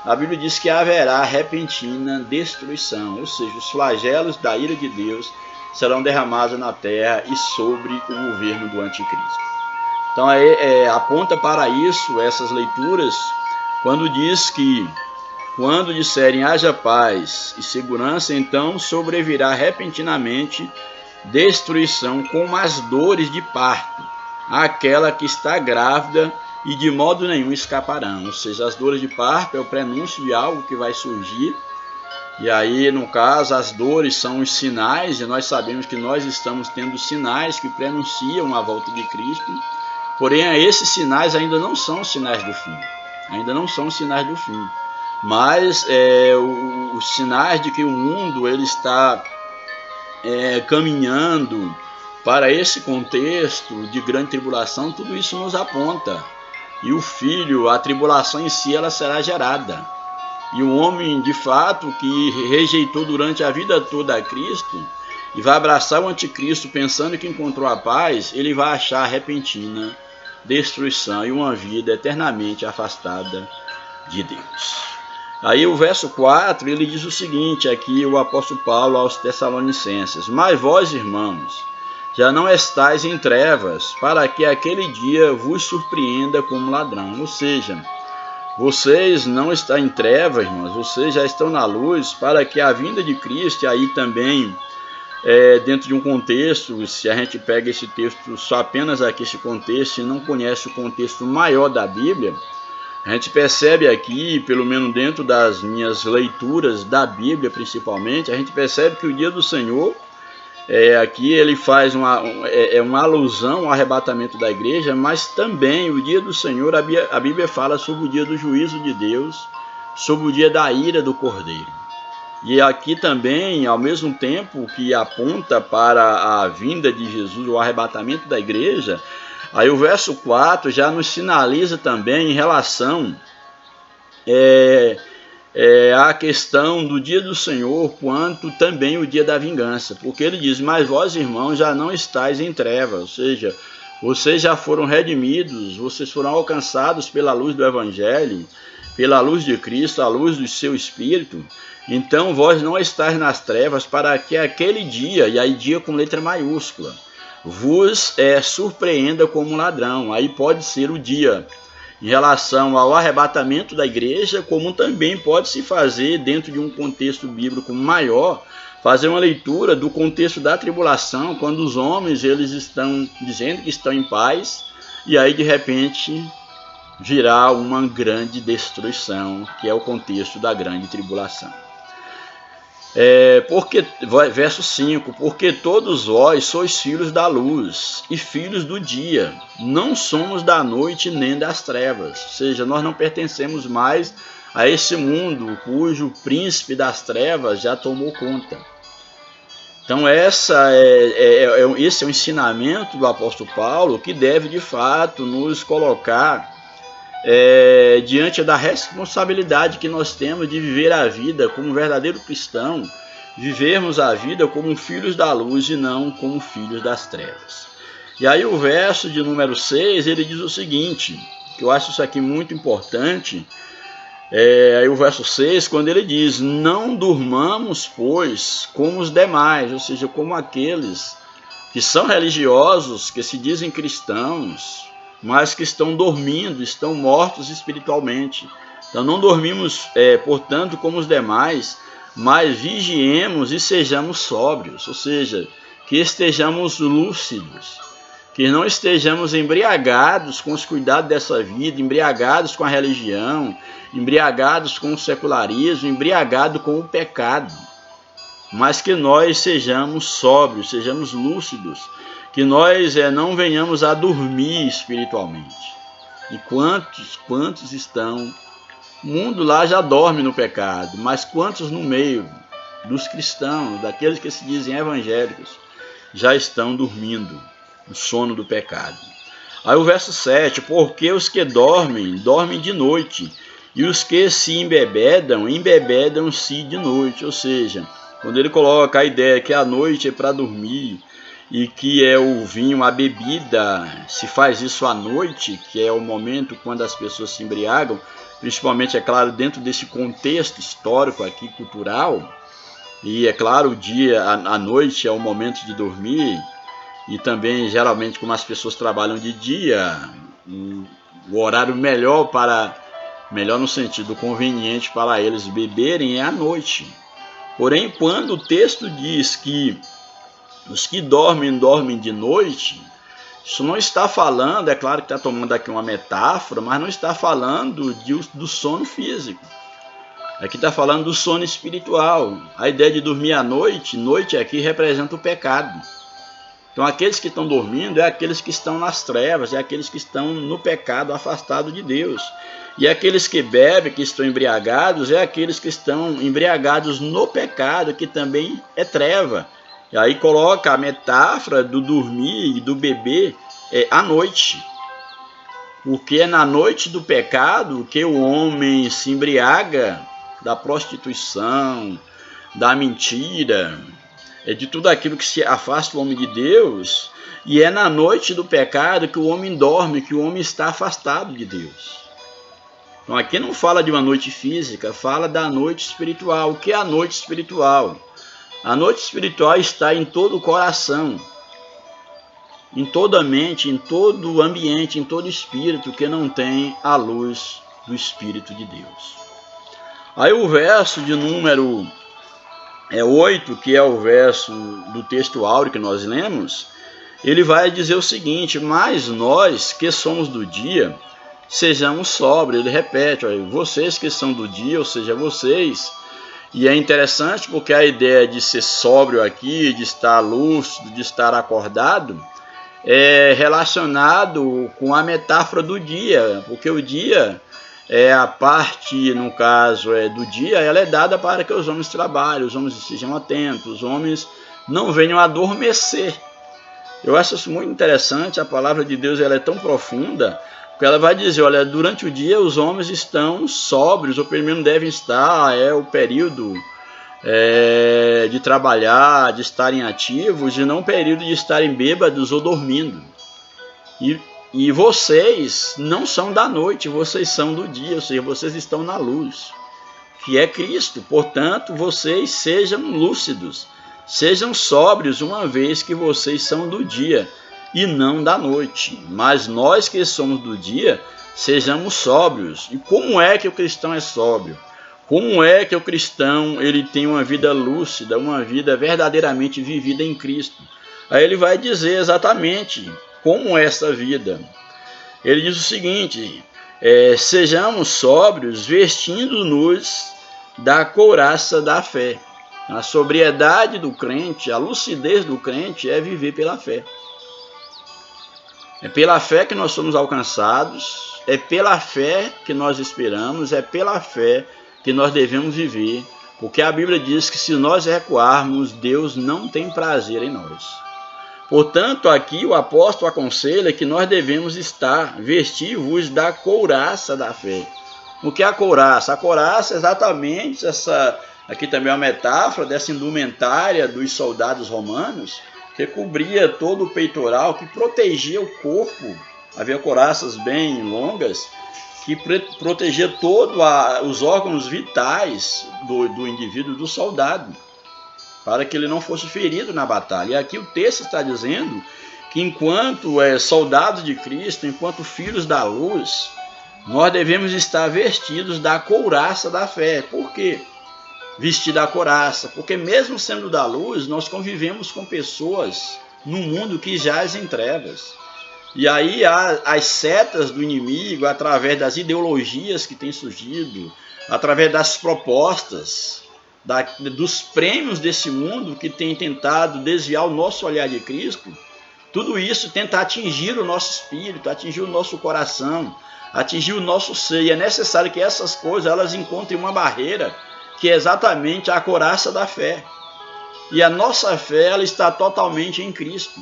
a Bíblia diz que haverá repentina destruição, ou seja, os flagelos da ira de Deus serão derramados na terra e sobre o governo do anticristo. Então aponta para isso essas leituras, quando diz que Quando disserem haja paz e segurança, então sobrevirá repentinamente destruição como as dores de parto, àquela que está grávida, e de modo nenhum escaparão. Ou seja, as dores de parto é o prenúncio de algo que vai surgir. E aí, no caso, as dores são os sinais, e nós sabemos que nós estamos tendo sinais que prenunciam a volta de Cristo. Porém, esses sinais ainda não são sinais do fim. Ainda não são sinais do fim. Mas os sinais de que o mundo ele está caminhando para esse contexto de grande tribulação, tudo isso nos aponta. E o filho, a tribulação em si, ela será gerada. E o homem, de fato, que rejeitou durante a vida toda a Cristo e vai abraçar o anticristo pensando que encontrou a paz, ele vai achar repentina destruição e uma vida eternamente afastada de Deus. Aí o verso 4, ele diz o seguinte, aqui o apóstolo Paulo aos Tessalonicenses: mas vós, irmãos, já não estáis em trevas, para que aquele dia vos surpreenda como ladrão. Ou seja, vocês não estão em trevas, irmãos, vocês já estão na luz, para que a vinda de Cristo, e aí também, dentro de um contexto, se a gente pega esse texto só apenas aqui, esse contexto, e não conhece o contexto maior da Bíblia, a gente percebe aqui, pelo menos dentro das minhas leituras da Bíblia principalmente, a gente percebe que o dia do Senhor, aqui ele faz uma alusão ao arrebatamento da igreja, mas também o dia do Senhor, a Bíblia fala sobre o dia do juízo de Deus, sobre o dia da ira do Cordeiro. E aqui também, ao mesmo tempo que aponta para a vinda de Jesus, o arrebatamento da igreja, aí o verso 4 já nos sinaliza também em relação a questão do dia do Senhor, quanto também o dia da vingança, porque ele diz: mas vós, irmãos, já não estáis em trevas, ou seja, vocês já foram redimidos, vocês foram alcançados pela luz do Evangelho, pela luz de Cristo, a luz do seu Espírito. Então vós não estáis nas trevas, para que aquele dia, e aí dia com letra maiúscula, vos surpreenda como um ladrão. Aí pode ser o dia em relação ao arrebatamento da igreja, como também pode se fazer dentro de um contexto bíblico maior, fazer uma leitura do contexto da tribulação, quando os homens eles estão dizendo que estão em paz, e aí de repente virá uma grande destruição, que é o contexto da grande tribulação. Verso 5, porque todos vós sois filhos da luz e filhos do dia, não somos da noite nem das trevas, ou seja, nós não pertencemos mais a esse mundo cujo príncipe das trevas já tomou conta. Então esse é o ensinamento do apóstolo Paulo, que deve de fato nos colocar diante da responsabilidade que nós temos de viver a vida como um verdadeiro cristão, vivermos a vida como filhos da luz e não como filhos das trevas. E aí o verso de número 6, ele diz o seguinte, que eu acho isso aqui muito importante, aí o verso 6, quando ele diz: não durmamos, pois, como os demais, ou seja, como aqueles que são religiosos, que se dizem cristãos, mas que estão dormindo, estão mortos espiritualmente. Então não dormimos, portanto, como os demais, mas vigiemos e sejamos sóbrios, ou seja, que estejamos lúcidos, que não estejamos embriagados com os cuidados dessa vida, embriagados com a religião, embriagados com o secularismo, embriagados com o pecado, mas que nós sejamos sóbrios, sejamos lúcidos, que nós não venhamos a dormir espiritualmente. E quantos estão? O mundo lá já dorme no pecado, mas quantos no meio dos cristãos, daqueles que se dizem evangélicos, já estão dormindo no sono do pecado? Aí o verso 7, porque os que dormem, dormem de noite, e os que se embebedam, embebedam-se de noite. Ou seja, quando ele coloca a ideia que a noite é para dormir, e que o vinho, a bebida, se faz isso à noite, que é o momento quando as pessoas se embriagam, principalmente, é claro, dentro desse contexto histórico aqui, cultural, e é claro, o dia, a noite é o momento de dormir, e também, geralmente, como as pessoas trabalham de dia, o horário melhor para melhor no sentido conveniente para eles beberem, é à noite. Porém, quando o texto diz que os que dormem, dormem de noite, isso não está falando, é claro que está tomando aqui uma metáfora, mas não está falando do sono físico. Aqui está falando do sono espiritual. A ideia de dormir à noite, noite aqui representa o pecado. Então aqueles que estão dormindo é aqueles que estão nas trevas, é aqueles que estão no pecado, afastados de Deus. E aqueles que bebem, que estão embriagados, é aqueles que estão embriagados no pecado, que também é treva. E aí coloca a metáfora do dormir e do beber à noite. Porque é na noite do pecado que o homem se embriaga da prostituição, da mentira, de tudo aquilo que se afasta o homem de Deus. E é na noite do pecado que o homem dorme, que o homem está afastado de Deus. Então aqui não fala de uma noite física, fala da noite espiritual. O que é a noite espiritual? A noite espiritual está em todo o coração, em toda a mente, em todo o ambiente, em todo espírito que não tem a luz do Espírito de Deus. Aí o verso de número 8, que é o verso do texto áureo que nós lemos, ele vai dizer o seguinte: mas nós que somos do dia, sejamos sóbrios. Ele repete, olha, vocês que são do dia, ou seja, vocês. E é interessante porque a ideia de ser sóbrio aqui, de estar lúcido, de estar acordado, é relacionado com a metáfora do dia, porque o dia é a parte, no caso do dia, ela é dada para que os homens trabalhem, os homens estejam atentos, os homens não venham a adormecer. Eu acho isso muito interessante, a palavra de Deus ela é tão profunda, porque ela vai dizer, olha, durante o dia os homens estão sóbrios, ou pelo menos devem estar, é o período de trabalhar, de estarem ativos, e não o período de estarem bêbados ou dormindo. E vocês não são da noite, vocês são do dia, ou seja, vocês estão na luz, que é Cristo. Portanto, vocês sejam lúcidos, sejam sóbrios, uma vez que vocês são do dia e não da noite. Mas nós que somos do dia, sejamos sóbrios. E como é que o cristão é sóbrio? Como é que o cristão ele tem uma vida lúcida, uma vida verdadeiramente vivida em Cristo? Aí ele vai dizer exatamente como é essa vida. Ele diz o seguinte: sejamos sóbrios, vestindo-nos da couraça da fé. A sobriedade do crente, a lucidez do crente é viver pela fé. É pela fé que nós somos alcançados, é pela fé que nós esperamos, é pela fé que nós devemos viver, porque a Bíblia diz que se nós recuarmos, Deus não tem prazer em nós. Portanto, aqui o apóstolo aconselha que nós devemos estar vestir-vos da couraça da fé. O que é a couraça? A couraça é exatamente essa, aqui também é uma metáfora dessa indumentária dos soldados romanos, que cobria todo o peitoral, que protegia o corpo. Havia couraças bem longas, que protegia todos os órgãos vitais do indivíduo, do soldado, para que ele não fosse ferido na batalha. E aqui o texto está dizendo que enquanto soldados de Cristo, enquanto filhos da luz, nós devemos estar vestidos da couraça da fé. Por quê? Vestir da couraça, porque mesmo sendo da luz, nós convivemos com pessoas no mundo que jaz em trevas. E aí as setas do inimigo, através das ideologias que têm surgido, através das propostas, dos prêmios desse mundo que tem tentado desviar o nosso olhar de Cristo, tudo isso tenta atingir o nosso espírito, atingir o nosso coração, atingir o nosso ser. E é necessário que essas coisas elas encontrem uma barreira, que é exatamente a couraça da fé. E a nossa fé ela está totalmente em Cristo.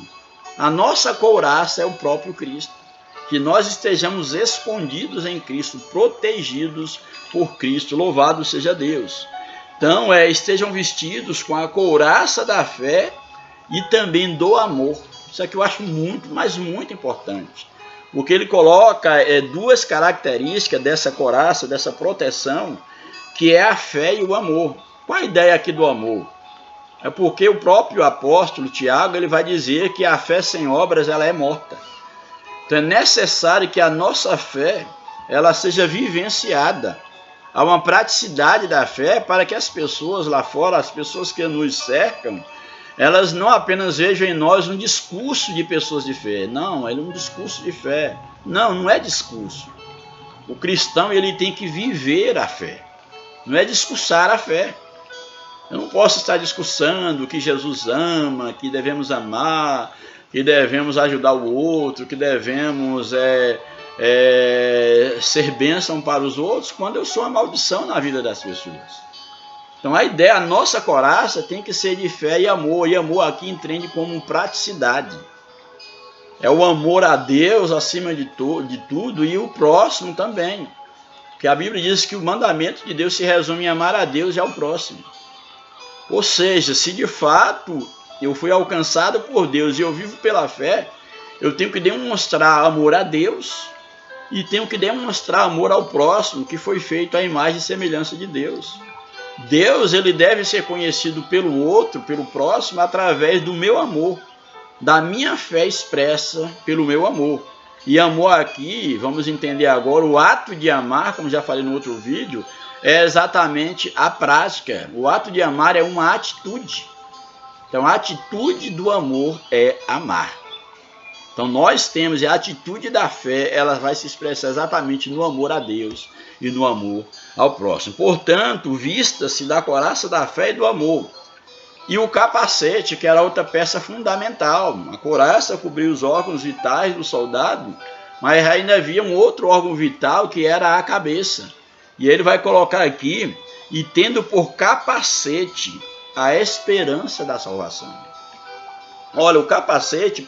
A nossa couraça é o próprio Cristo. Que nós estejamos escondidos em Cristo, protegidos por Cristo. Louvado seja Deus. Então, estejam vestidos com a couraça da fé e também do amor. Isso aqui eu acho muito, mas muito importante. Porque ele coloca duas características dessa couraça, dessa proteção, que é a fé e o amor. Qual a ideia aqui do amor? É porque o próprio apóstolo Tiago ele vai dizer que a fé sem obras ela é morta. Então é necessário que a nossa fé ela seja vivenciada. Há uma praticidade da fé para que as pessoas lá fora, as pessoas que nos cercam, elas não apenas vejam em nós um discurso de pessoas de fé. Não, é um discurso de fé. Não, não é discurso. O cristão, ele tem que viver a fé. Não é discursar a fé. Eu não posso estar discursando que Jesus ama, que devemos amar, que devemos ajudar o outro, que devemos ser bênção para os outros, quando eu sou uma maldição na vida das pessoas. Então a ideia, a nossa coraça tem que ser de fé e amor. E amor aqui entende como praticidade. É o amor a Deus acima de tudo e o próximo também. Porque a Bíblia diz que o mandamento de Deus se resume em amar a Deus e ao próximo. Ou seja, se de fato eu fui alcançado por Deus e eu vivo pela fé, eu tenho que demonstrar amor a Deus e tenho que demonstrar amor ao próximo, que foi feito à imagem e semelhança de Deus. Deus, ele deve ser conhecido pelo outro, pelo próximo, através do meu amor, da minha fé expressa pelo meu amor. E amor aqui, vamos entender agora, o ato de amar, como já falei no outro vídeo, é exatamente a prática. O ato de amar é uma atitude. Então a atitude do amor é amar. Então nós temos a atitude da fé, ela vai se expressar exatamente no amor a Deus e no amor ao próximo. Portanto, vista-se da coraça da fé e do amor. E o capacete, que era outra peça fundamental. A coraça cobria os órgãos vitais do soldado, mas ainda havia um outro órgão vital que era a cabeça. E ele vai colocar aqui, e tendo por capacete a esperança da salvação. Olha, o capacete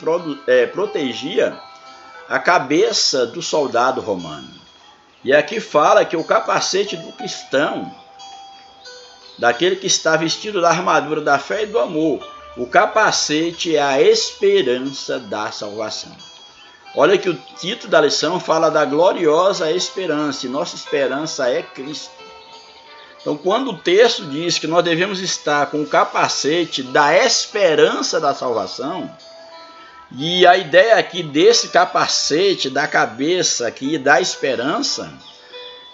protegia a cabeça do soldado romano. E aqui fala que o capacete do cristão, daquele que está vestido da armadura da fé e do amor, o capacete é a esperança da salvação. Olha que o título da lição fala da gloriosa esperança, e nossa esperança é Cristo. Então, quando o texto diz que nós devemos estar com o capacete da esperança da salvação, e a ideia aqui desse capacete, da cabeça aqui, da esperança,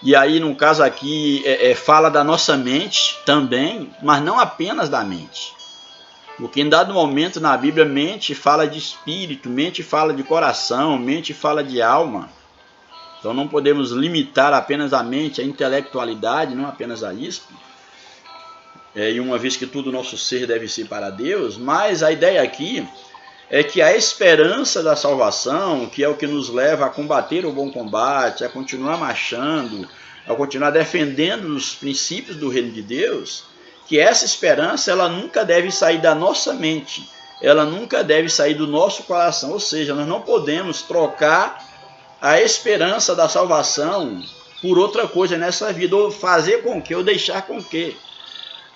e aí no caso aqui fala da nossa mente também, mas não apenas da mente. Porque em dado momento na Bíblia, mente fala de espírito, mente fala de coração, mente fala de alma. Então não podemos limitar apenas a mente, a intelectualidade, não apenas a isso. E uma vez que todo o nosso ser deve ser para Deus, mas a ideia aqui é que a esperança da salvação, que é o que nos leva a combater o bom combate, a continuar marchando, a continuar defendendo os princípios do reino de Deus, que essa esperança ela nunca deve sair da nossa mente, ela nunca deve sair do nosso coração. Ou seja, nós não podemos trocar a esperança da salvação por outra coisa nessa vida, ou fazer com que, ou deixar com que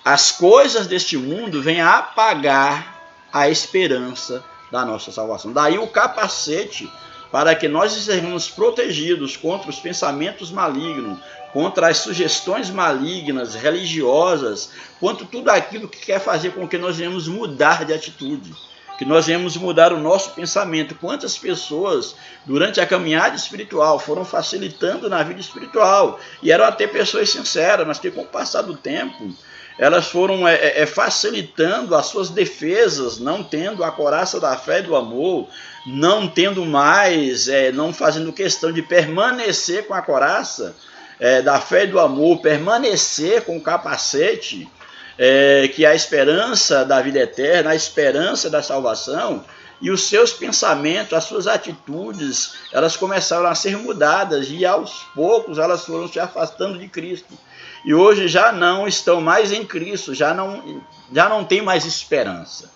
as coisas deste mundo venham a apagar a esperança da nossa salvação. Daí o capacete, para que nós sejamos protegidos contra os pensamentos malignos, contra as sugestões malignas, religiosas, contra tudo aquilo que quer fazer com que nós venhamos mudar de atitude, que nós venhamos mudar o nosso pensamento. Quantas pessoas, durante a caminhada espiritual, foram facilitando na vida espiritual, e eram até pessoas sinceras, mas que com o passar do tempo, elas foram facilitando as suas defesas, não tendo a coraça da fé e do amor, não tendo mais, não fazendo questão de permanecer com a coraça da fé e do amor, permanecer com o capacete, que é a esperança da vida eterna, a esperança da salvação, e os seus pensamentos, as suas atitudes, elas começaram a ser mudadas, e aos poucos elas foram se afastando de Cristo. E hoje já não estão mais em Cristo, já não tem mais esperança.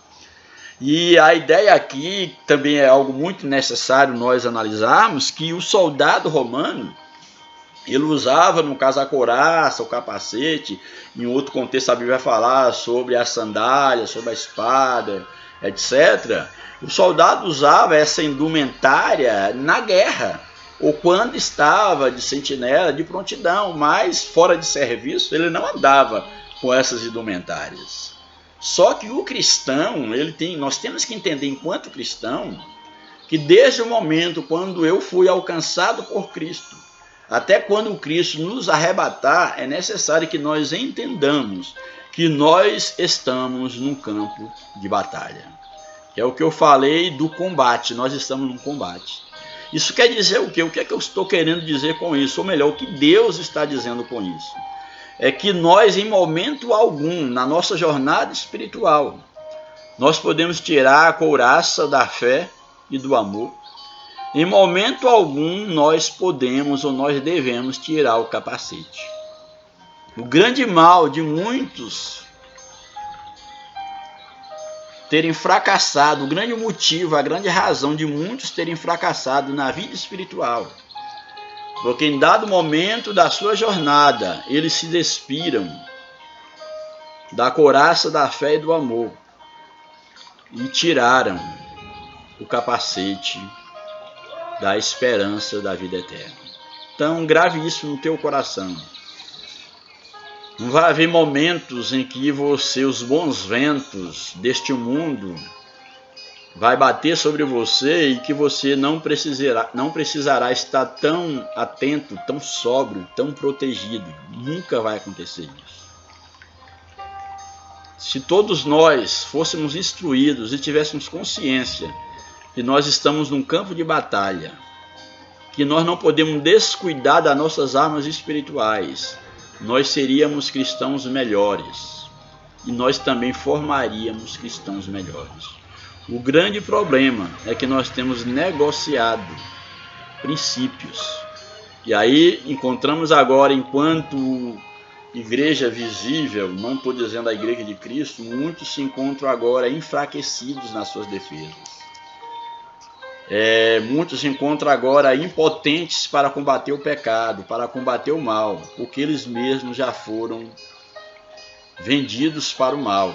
E a ideia aqui também é algo muito necessário nós analisarmos, que o soldado romano, ele usava, no caso, a couraça, o capacete. Em outro contexto a Bíblia vai falar sobre a sandália, sobre a espada, etc. O soldado usava essa indumentária na guerra, ou quando estava de sentinela, de prontidão, mas fora de serviço ele não andava com essas indumentárias. Só que o cristão, nós temos que entender enquanto cristão, que desde o momento quando eu fui alcançado por Cristo, Até quando Cristo nos arrebatar, é necessário que nós entendamos que nós estamos num campo de batalha. É o que eu falei do combate, nós estamos num combate. Isso quer dizer o quê? O que é que eu estou querendo dizer com isso? Ou melhor, o que Deus está dizendo com isso? É que nós, em momento algum, na nossa jornada espiritual, nós podemos tirar a couraça da fé e do amor. Em momento algum, nós podemos ou nós devemos tirar o capacete. O grande mal de muitos terem fracassado, o grande motivo, a grande razão de muitos terem fracassado na vida espiritual, porque em dado momento da sua jornada, eles se despiram da couraça da fé e do amor e tiraram o capacete da esperança da vida eterna. Então, grave isso no teu coração. Não vai haver momentos em que os bons ventos deste mundo vai bater sobre você e que você não precisará estar tão atento, tão sóbrio, tão protegido. Nunca vai acontecer isso. Se todos nós fôssemos instruídos e tivéssemos consciência que nós estamos num campo de batalha, que nós não podemos descuidar das nossas armas espirituais, nós seríamos cristãos melhores e nós também formaríamos cristãos melhores. O grande problema é que nós temos negociado princípios. E aí encontramos agora, enquanto igreja visível, não estou dizendo a igreja de Cristo, muitos se encontram agora enfraquecidos nas suas defesas. Muitos se encontram agora impotentes para combater o pecado, para combater o mal, porque eles mesmos já foram vendidos para o mal.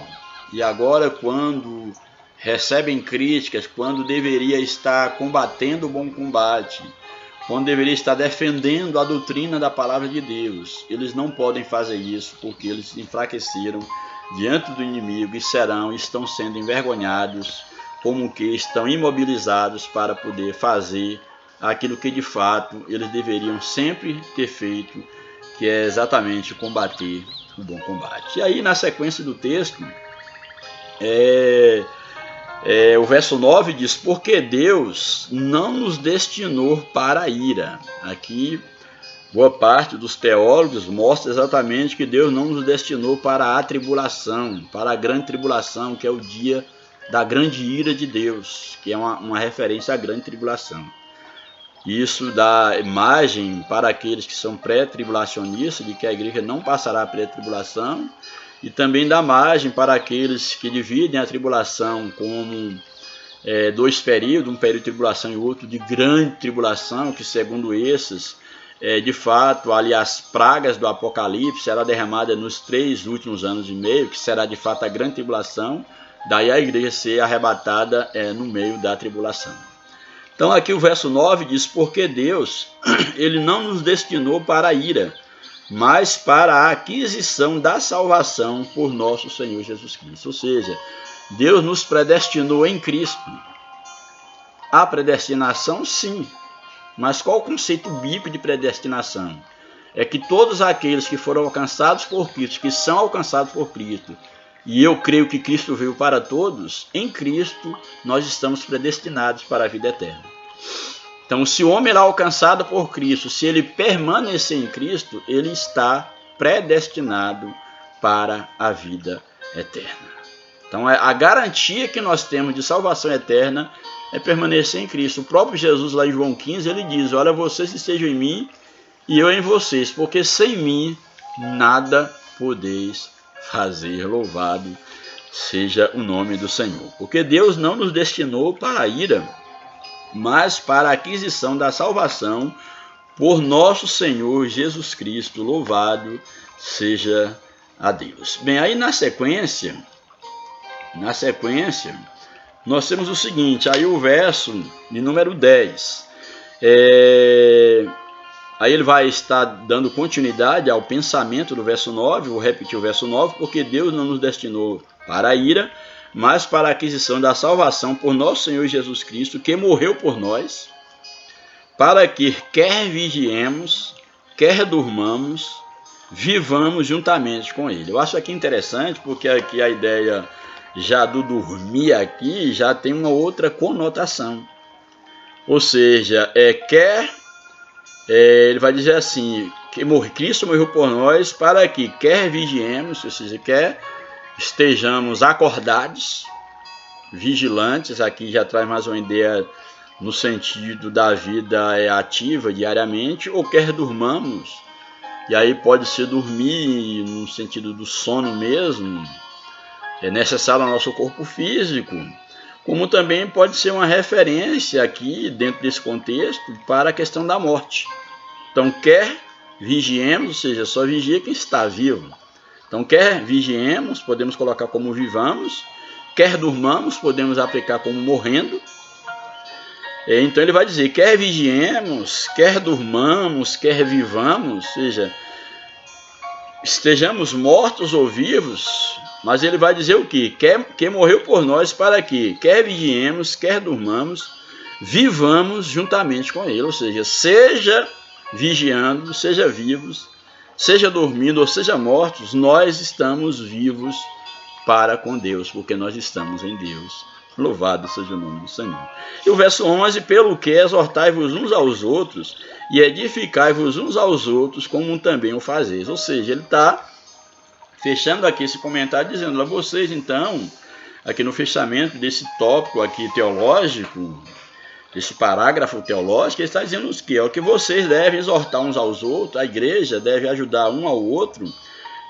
E agora, quando recebem críticas, quando deveria estar combatendo o bom combate, quando deveria estar defendendo a doutrina da palavra de Deus, eles não podem fazer isso porque eles se enfraqueceram diante do inimigo e estão sendo envergonhados, como que estão imobilizados para poder fazer aquilo que de fato eles deveriam sempre ter feito, que é exatamente combater o bom combate. E aí, na sequência do texto, o verso 9 diz: porque Deus não nos destinou para a ira. Aqui, boa parte dos teólogos mostra exatamente que Deus não nos destinou para a tribulação, para a grande tribulação, que é o dia da grande ira de Deus, que é uma referência à grande tribulação. Isso dá imagem para aqueles que são pré-tribulacionistas, de que a igreja não passará a pré-tribulação, e também dá margem para aqueles que dividem a tribulação como dois períodos, um período de tribulação e outro de grande tribulação, que segundo esses, de fato, ali as pragas do Apocalipse será derramada nos 3 últimos anos e meio, que será de fato a grande tribulação, daí a igreja ser arrebatada no meio da tribulação. Então aqui o verso 9 diz: porque Deus ele não nos destinou para a ira, mas para a aquisição da salvação por nosso Senhor Jesus Cristo. Ou seja, Deus nos predestinou em Cristo. A predestinação, sim. Mas qual o conceito bíblico de predestinação? É que todos aqueles que foram alcançados por Cristo, que são alcançados por Cristo, e eu creio que Cristo veio para todos, em Cristo nós estamos predestinados para a vida eterna. Então, se o homem é alcançado por Cristo, se ele permanecer em Cristo, ele está predestinado para a vida eterna. Então, a garantia que nós temos de salvação eterna é permanecer em Cristo. O próprio Jesus, lá em João 15, ele diz: olha, vocês estejam em mim e eu em vocês, porque sem mim nada podeis fazer. Louvado seja o nome do Senhor. Porque Deus não nos destinou para a ira, mas para a aquisição da salvação por nosso Senhor Jesus Cristo. Louvado seja a Deus. Bem, aí na sequência, nós temos o seguinte, aí o verso de número 10. Aí ele vai estar dando continuidade ao pensamento do verso 9, vou repetir o verso 9, porque Deus não nos destinou para a ira, mas para a aquisição da salvação por nosso Senhor Jesus Cristo, que morreu por nós, para que quer vigiemos, quer durmamos, vivamos juntamente com ele. Eu acho aqui interessante, porque aqui a ideia já do dormir aqui já tem uma outra conotação. Ou seja, ele vai dizer assim, que Cristo morreu por nós para que quer vigiemos, ou seja, quer estejamos acordados, vigilantes. Aqui já traz mais uma ideia no sentido da vida ativa diariamente, ou quer durmamos, e aí pode ser dormir no sentido do sono mesmo, é necessário ao nosso corpo físico, como também pode ser uma referência aqui, dentro desse contexto, para a questão da morte. Então, quer vigiemos, ou seja, só vigia quem está vivo. Então, quer vigiemos, podemos colocar como vivamos, quer durmamos, podemos aplicar como morrendo. Então, ele vai dizer, quer vigiemos, quer durmamos, quer vivamos, ou seja, estejamos mortos ou vivos, mas ele vai dizer o quê? Que morreu por nós para que quer vigiemos, quer durmamos, vivamos juntamente com ele, ou seja, seja vigiando, seja vivos, seja dormindo ou seja mortos, nós estamos vivos para com Deus, porque nós estamos em Deus. Louvado seja o nome do Senhor. E o verso 11, pelo que exortai-vos uns aos outros e edificai-vos uns aos outros, como também o fazeis. Ou seja, ele está fechando aqui esse comentário, dizendo a vocês, então, aqui no fechamento desse tópico aqui teológico, desse parágrafo teológico, ele está dizendo o que? É o que vocês devem exortar uns aos outros, a igreja deve ajudar um ao outro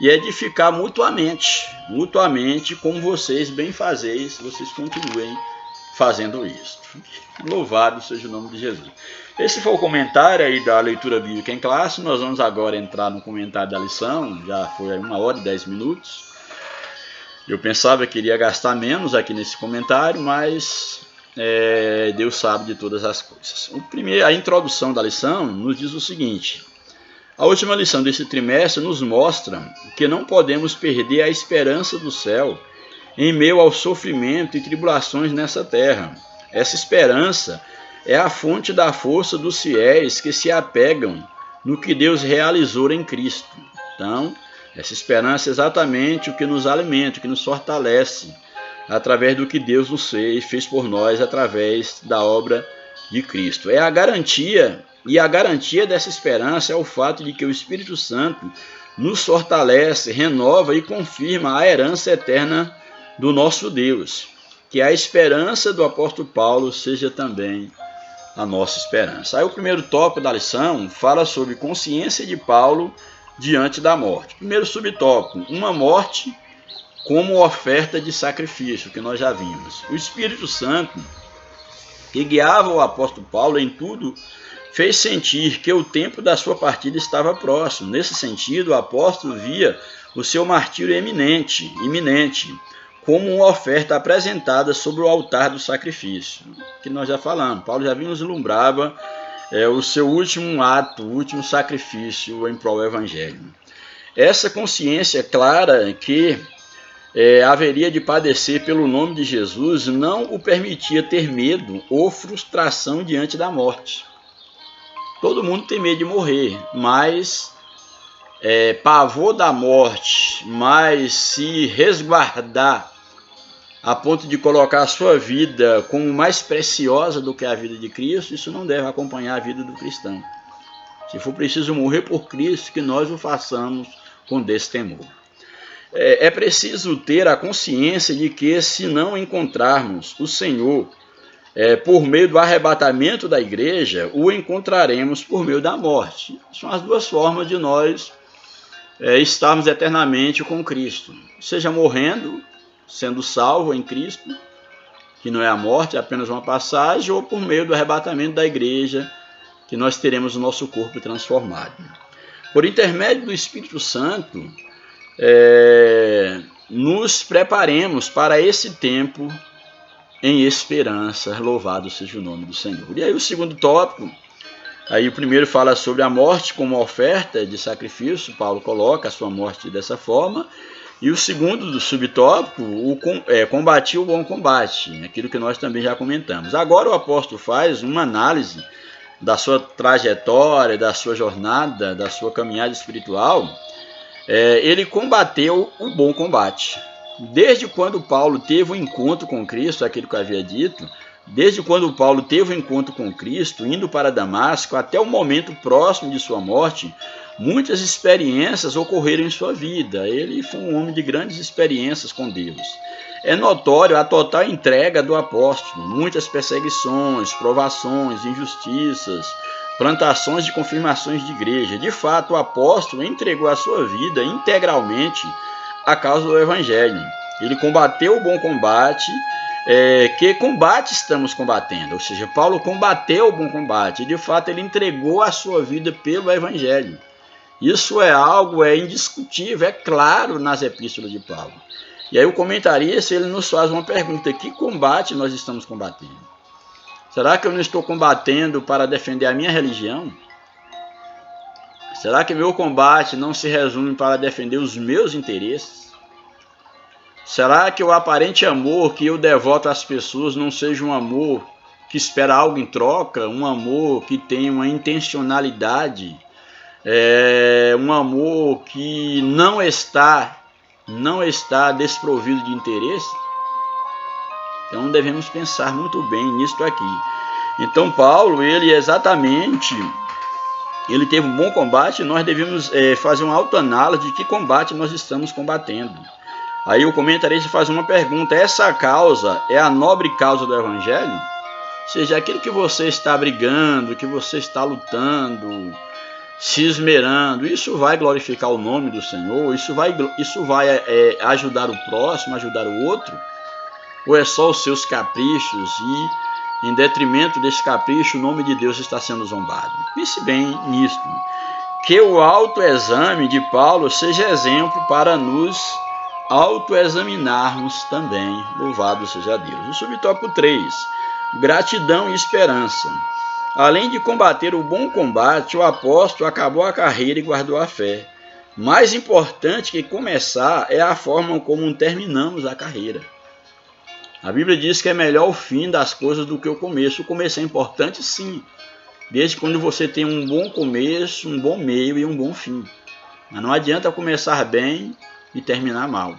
e edificar mutuamente, como vocês bem fazeis, vocês continuem fazendo isso. Louvado seja o nome de Jesus. Esse foi o comentário aí da leitura bíblica em classe. Nós vamos agora entrar no comentário da lição, já foi 1 hora e 10 minutos. Eu pensava que iria gastar menos aqui nesse comentário, mas Deus sabe de todas as coisas. A introdução da lição nos diz o seguinte: a última lição desse trimestre nos mostra que não podemos perder a esperança do céu em meio ao sofrimento e tribulações nessa terra. Essa esperança é a fonte da força dos fiéis que se apegam no que Deus realizou em Cristo. Então, essa esperança é exatamente o que nos alimenta, o que nos fortalece, através do que Deus nos fez por nós, através da obra de Cristo. É a garantia, e a garantia dessa esperança é o fato de que o Espírito Santo nos fortalece, renova e confirma a herança eterna do nosso Deus. Que a esperança do apóstolo Paulo seja também a nossa esperança. Aí o primeiro tópico da lição fala sobre consciência de Paulo diante da morte. Primeiro subtópico, uma morte como oferta de sacrifício, que nós já vimos. O Espírito Santo, que guiava o apóstolo Paulo em tudo, fez sentir que o tempo da sua partida estava próximo. Nesse sentido, o apóstolo via o seu martírio iminente, como uma oferta apresentada sobre o altar do sacrifício, que nós já falamos. Paulo já vislumbrava o seu último ato, o último sacrifício em prol do Evangelho. Essa consciência clara que haveria de padecer pelo nome de Jesus não o permitia ter medo ou frustração diante da morte. Todo mundo tem medo de morrer, mas pavor da morte, mas se resguardar a ponto de colocar a sua vida como mais preciosa do que a vida de Cristo, isso não deve acompanhar a vida do cristão. Se for preciso morrer por Cristo, que nós o façamos com destemor. É preciso ter a consciência de que, se não encontrarmos o Senhor por meio do arrebatamento da igreja, o encontraremos por meio da morte. São as duas formas de nós estarmos eternamente com Cristo. Seja morrendo, sendo salvo em Cristo, que não é a morte, é apenas uma passagem, ou por meio do arrebatamento da igreja, que nós teremos o nosso corpo transformado. Por intermédio do Espírito Santo, nos preparemos para esse tempo em esperança. Louvado seja o nome do Senhor. E aí o segundo tópico, aí o primeiro fala sobre a morte como oferta de sacrifício. Paulo coloca a sua morte dessa forma. E o segundo do subtópico, combati o bom combate, aquilo que nós também já comentamos. Agora o apóstolo faz uma análise da sua trajetória, da sua jornada, da sua caminhada espiritual, ele combateu o bom combate. Desde quando Paulo teve um encontro com Cristo, aquilo que eu havia dito, desde quando Paulo teve um encontro com Cristo, indo para Damasco, até o momento próximo de sua morte, muitas experiências ocorreram em sua vida. Ele foi um homem de grandes experiências com Deus. É notório a total entrega do apóstolo, muitas perseguições, provações, injustiças, plantações de confirmações de igreja. De fato, o apóstolo entregou a sua vida integralmente à causa do evangelho. Ele combateu o bom combate. Que combate estamos combatendo? Ou seja, Paulo combateu o bom combate. E, de fato, ele entregou a sua vida pelo evangelho. Isso é algo indiscutível, é claro nas epístolas de Paulo. E aí o comentarista ele nos faz uma pergunta: que combate nós estamos combatendo? Será que eu não estou combatendo para defender a minha religião? Será que meu combate não se resume para defender os meus interesses? Será que o aparente amor que eu devoto às pessoas não seja um amor que espera algo em troca? Um amor que tem uma intencionalidade? Um amor que não está desprovido de interesse? Então devemos pensar muito bem nisto aqui. Então Paulo, ele teve um bom combate. Nós devemos fazer uma autoanálise de que combate nós estamos combatendo. Aí o comentarista faz uma pergunta: essa causa é a nobre causa do evangelho? Ou seja, aquilo que você está brigando, que você está lutando, se esmerando, isso vai glorificar o nome do Senhor? Isso vai ajudar o próximo, ajudar o outro? Ou é só os seus caprichos e, em detrimento desse capricho, o nome de Deus está sendo zombado? Pense bem nisso. Que o autoexame de Paulo seja exemplo para nos autoexaminarmos também. Louvado seja Deus. O subtópico 3. Gratidão e esperança. Além de combater o bom combate, o apóstolo acabou a carreira e guardou a fé. Mais importante que começar é a forma como terminamos a carreira. A Bíblia diz que é melhor o fim das coisas do que o começo. O começo é importante, sim, desde quando você tem um bom começo, um bom meio e um bom fim. Mas não adianta começar bem e terminar mal.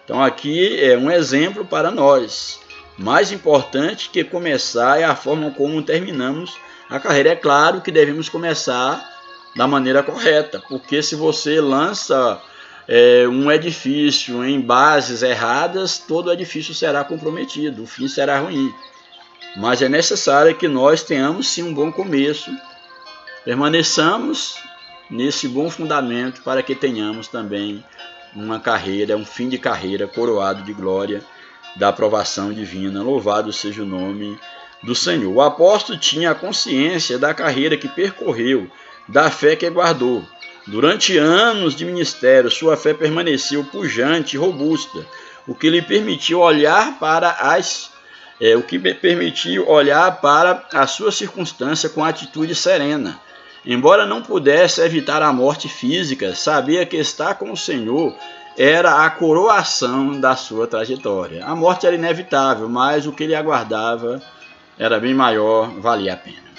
Então aqui é um exemplo para nós. Mais importante que começar é a forma como terminamos a carreira. É claro que devemos começar da maneira correta, porque se você lança um edifício em bases erradas, todo o edifício será comprometido, o fim será ruim. Mas é necessário que nós tenhamos sim um bom começo, permaneçamos nesse bom fundamento para que tenhamos também uma carreira, um fim de carreira coroado de glória, da aprovação divina. Louvado seja o nome do Senhor. O apóstolo tinha a consciência da carreira que percorreu, da fé que guardou. Durante anos de ministério, sua fé permaneceu pujante e robusta, o que lhe permitiu olhar para a sua circunstância com atitude serena. Embora não pudesse evitar a morte física, sabia que estar com o Senhor era a coroação da sua trajetória. A morte era inevitável, mas o que lhe aguardava era bem maior, valia a pena.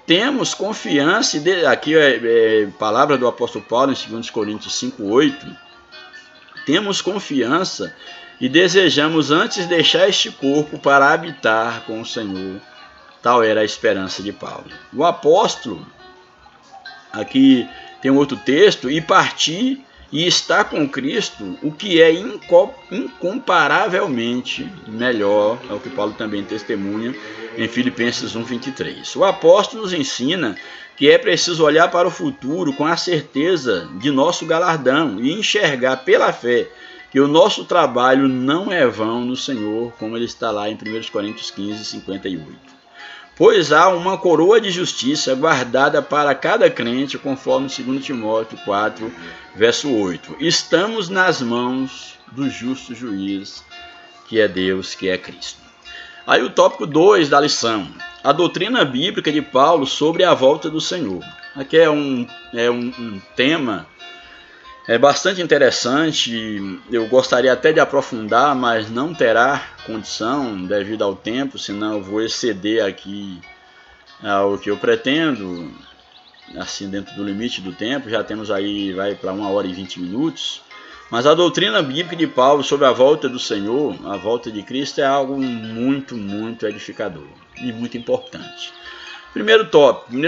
Temos confiança, aqui é palavra do apóstolo Paulo em 2 Coríntios 5:8. Temos confiança e desejamos antes deixar este corpo para habitar com o Senhor. Tal era a esperança de Paulo. O apóstolo, aqui tem um outro texto: e partir e estar com Cristo, o que é incomparavelmente melhor, é o que Paulo também testemunha em Filipenses 1:23. O apóstolo nos ensina que é preciso olhar para o futuro com a certeza de nosso galardão e enxergar pela fé que o nosso trabalho não é vão no Senhor, como ele está lá em 1 Coríntios 15:58. Pois há uma coroa de justiça guardada para cada crente, conforme 2 Timóteo 4, verso 8. Estamos nas mãos do justo juiz, que é Deus, que é Cristo. Aí o tópico 2 da lição: a doutrina bíblica de Paulo sobre a volta do Senhor. Aqui é um tema bastante interessante. Eu gostaria até de aprofundar, mas não terá condição devido ao tempo, senão eu vou exceder aqui o que eu pretendo, assim, dentro do limite do tempo. Já temos aí, vai para 1 hora e 20 minutos. Mas a doutrina bíblica de Paulo sobre a volta do Senhor, a volta de Cristo, é algo muito, muito edificador e muito importante. Primeiro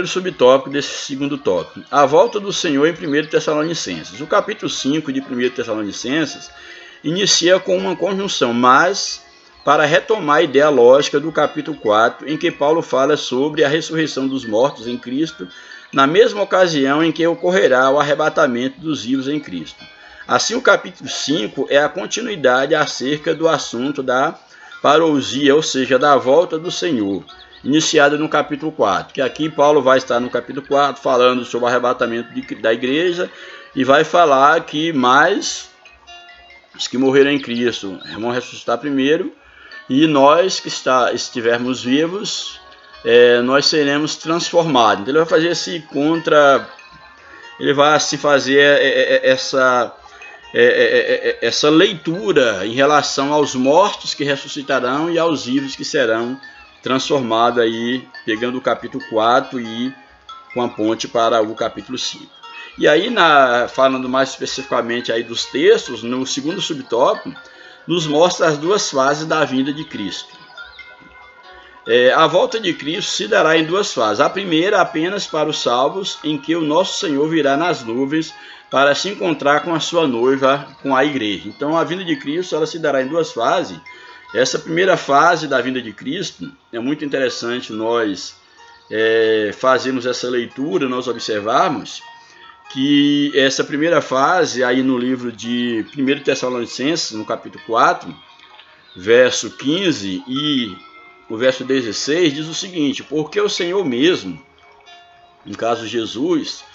subtópico desse segundo tópico, a volta do Senhor em 1 Tessalonicenses. O capítulo 5 de 1 Tessalonicenses inicia com uma conjunção, mas para retomar a ideia lógica do capítulo 4, em que Paulo fala sobre a ressurreição dos mortos em Cristo, na mesma ocasião em que ocorrerá o arrebatamento dos vivos em Cristo. Assim, o capítulo 5 é a continuidade acerca do assunto da parousia, ou seja, da volta do Senhor, iniciada no capítulo 4, que aqui Paulo vai estar no capítulo 4 falando sobre o arrebatamento da igreja e vai falar que mais os que morreram em Cristo vão ressuscitar primeiro e nós que estivermos vivos, nós seremos transformados. Então ele vai fazer ele vai se fazer essa leitura em relação aos mortos que ressuscitarão e aos vivos que serão transformados, aí pegando o capítulo 4 e com a ponte para o capítulo 5. E aí, falando mais especificamente aí dos textos, no segundo subtópico, nos mostra as duas fases da vinda de Cristo. A volta de Cristo se dará em duas fases. A primeira apenas para os salvos, em que o nosso Senhor virá nas nuvens para se encontrar com a sua noiva, com a igreja. Então, a vinda de Cristo ela se dará em duas fases. Essa primeira fase da vinda de Cristo, é muito interessante nós fazermos essa leitura, nós observarmos que essa primeira fase, aí no livro de 1 Tessalonicenses, no capítulo 4, verso 15 e o verso 16, diz o seguinte: porque o Senhor mesmo, no caso Jesus,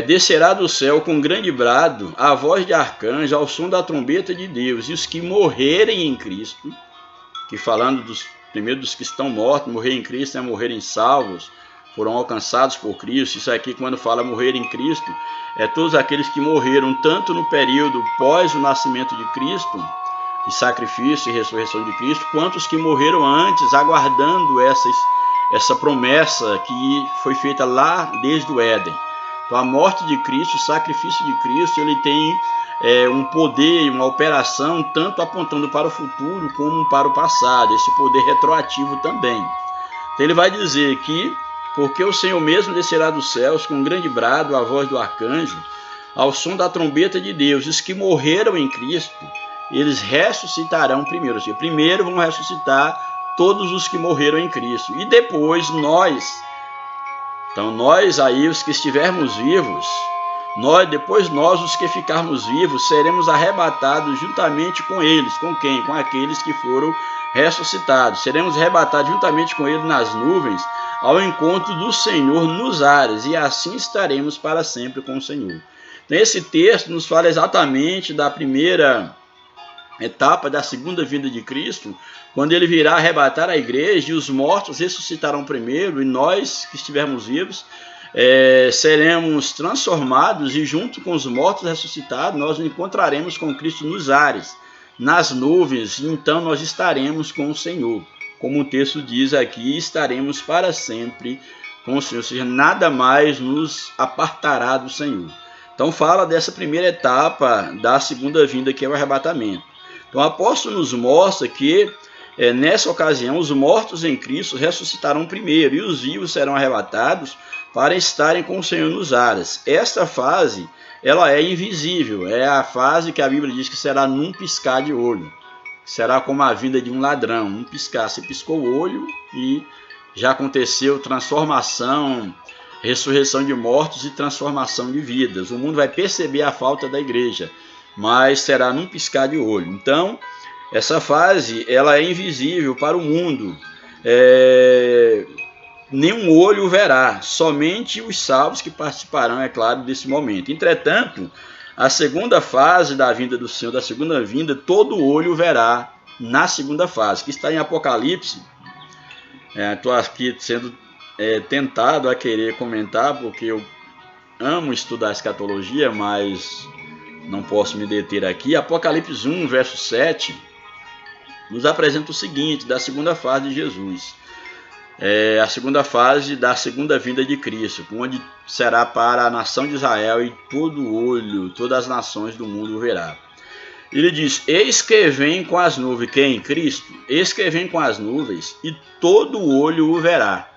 descerá do céu com grande brado, a voz de arcanjo, ao som da trombeta de Deus, e os que morrerem em Cristo, que falando primeiro dos que estão mortos, morrer em Cristo é morrerem salvos, foram alcançados por Cristo. Isso aqui, quando fala morrer em Cristo, todos aqueles que morreram tanto no período pós o nascimento de Cristo, de sacrifício e ressurreição de Cristo, quanto os que morreram antes, aguardando essa promessa que foi feita lá desde o Éden. Então, a morte de Cristo, o sacrifício de Cristo, ele tem um poder, uma operação, tanto apontando para o futuro como para o passado, esse poder retroativo também. Então, ele vai dizer que, porque o Senhor mesmo descerá dos céus com um grande brado, a voz do arcanjo, ao som da trombeta de Deus, os que morreram em Cristo, eles ressuscitarão primeiro. Ou seja, primeiro vão ressuscitar todos os que morreram em Cristo. E depois nós aí, os que estivermos vivos, depois nós, os que ficarmos vivos, seremos arrebatados juntamente com eles. Com quem? Com aqueles que foram ressuscitados. Seremos arrebatados juntamente com eles nas nuvens, ao encontro do Senhor nos ares, e assim estaremos para sempre com o Senhor. Então, esse texto nos fala exatamente da primeira etapa da segunda vinda de Cristo, quando ele virá arrebatar a igreja e os mortos ressuscitarão primeiro, e nós que estivermos vivos seremos transformados, e junto com os mortos ressuscitados nós nos encontraremos com Cristo nos ares, nas nuvens, e então nós estaremos com o Senhor. Como o texto diz aqui, estaremos para sempre com o Senhor, ou seja, nada mais nos apartará do Senhor. Então fala dessa primeira etapa da segunda vinda, que é o arrebatamento. Então o apóstolo nos mostra que nessa ocasião os mortos em Cristo ressuscitarão primeiro e os vivos serão arrebatados para estarem com o Senhor nos ares. Esta fase, ela é invisível, é a fase que a Bíblia diz que será num piscar de olho. Será como a vinda de um ladrão, um piscar. Você piscou o olho e já aconteceu transformação, ressurreição de mortos e transformação de vidas. O mundo vai perceber a falta da igreja, mas será num piscar de olho. Então, essa fase ela é invisível para o mundo. Nenhum olho verá, somente os salvos que participarão, é claro, desse momento. Entretanto, a segunda fase da vinda do Senhor, da segunda vinda, todo olho verá na segunda fase, que está em Apocalipse. Estou aqui sendo tentado a querer comentar, porque eu amo estudar escatologia, mas não posso me deter aqui. Apocalipse 1, verso 7, nos apresenta o seguinte, da segunda fase de Jesus. a segunda fase da segunda vinda de Cristo, onde será para a nação de Israel e todo olho, todas as nações do mundo o verá. Ele diz, eis que vem com as nuvens, quem? Cristo, eis que vem com as nuvens e todo olho o verá.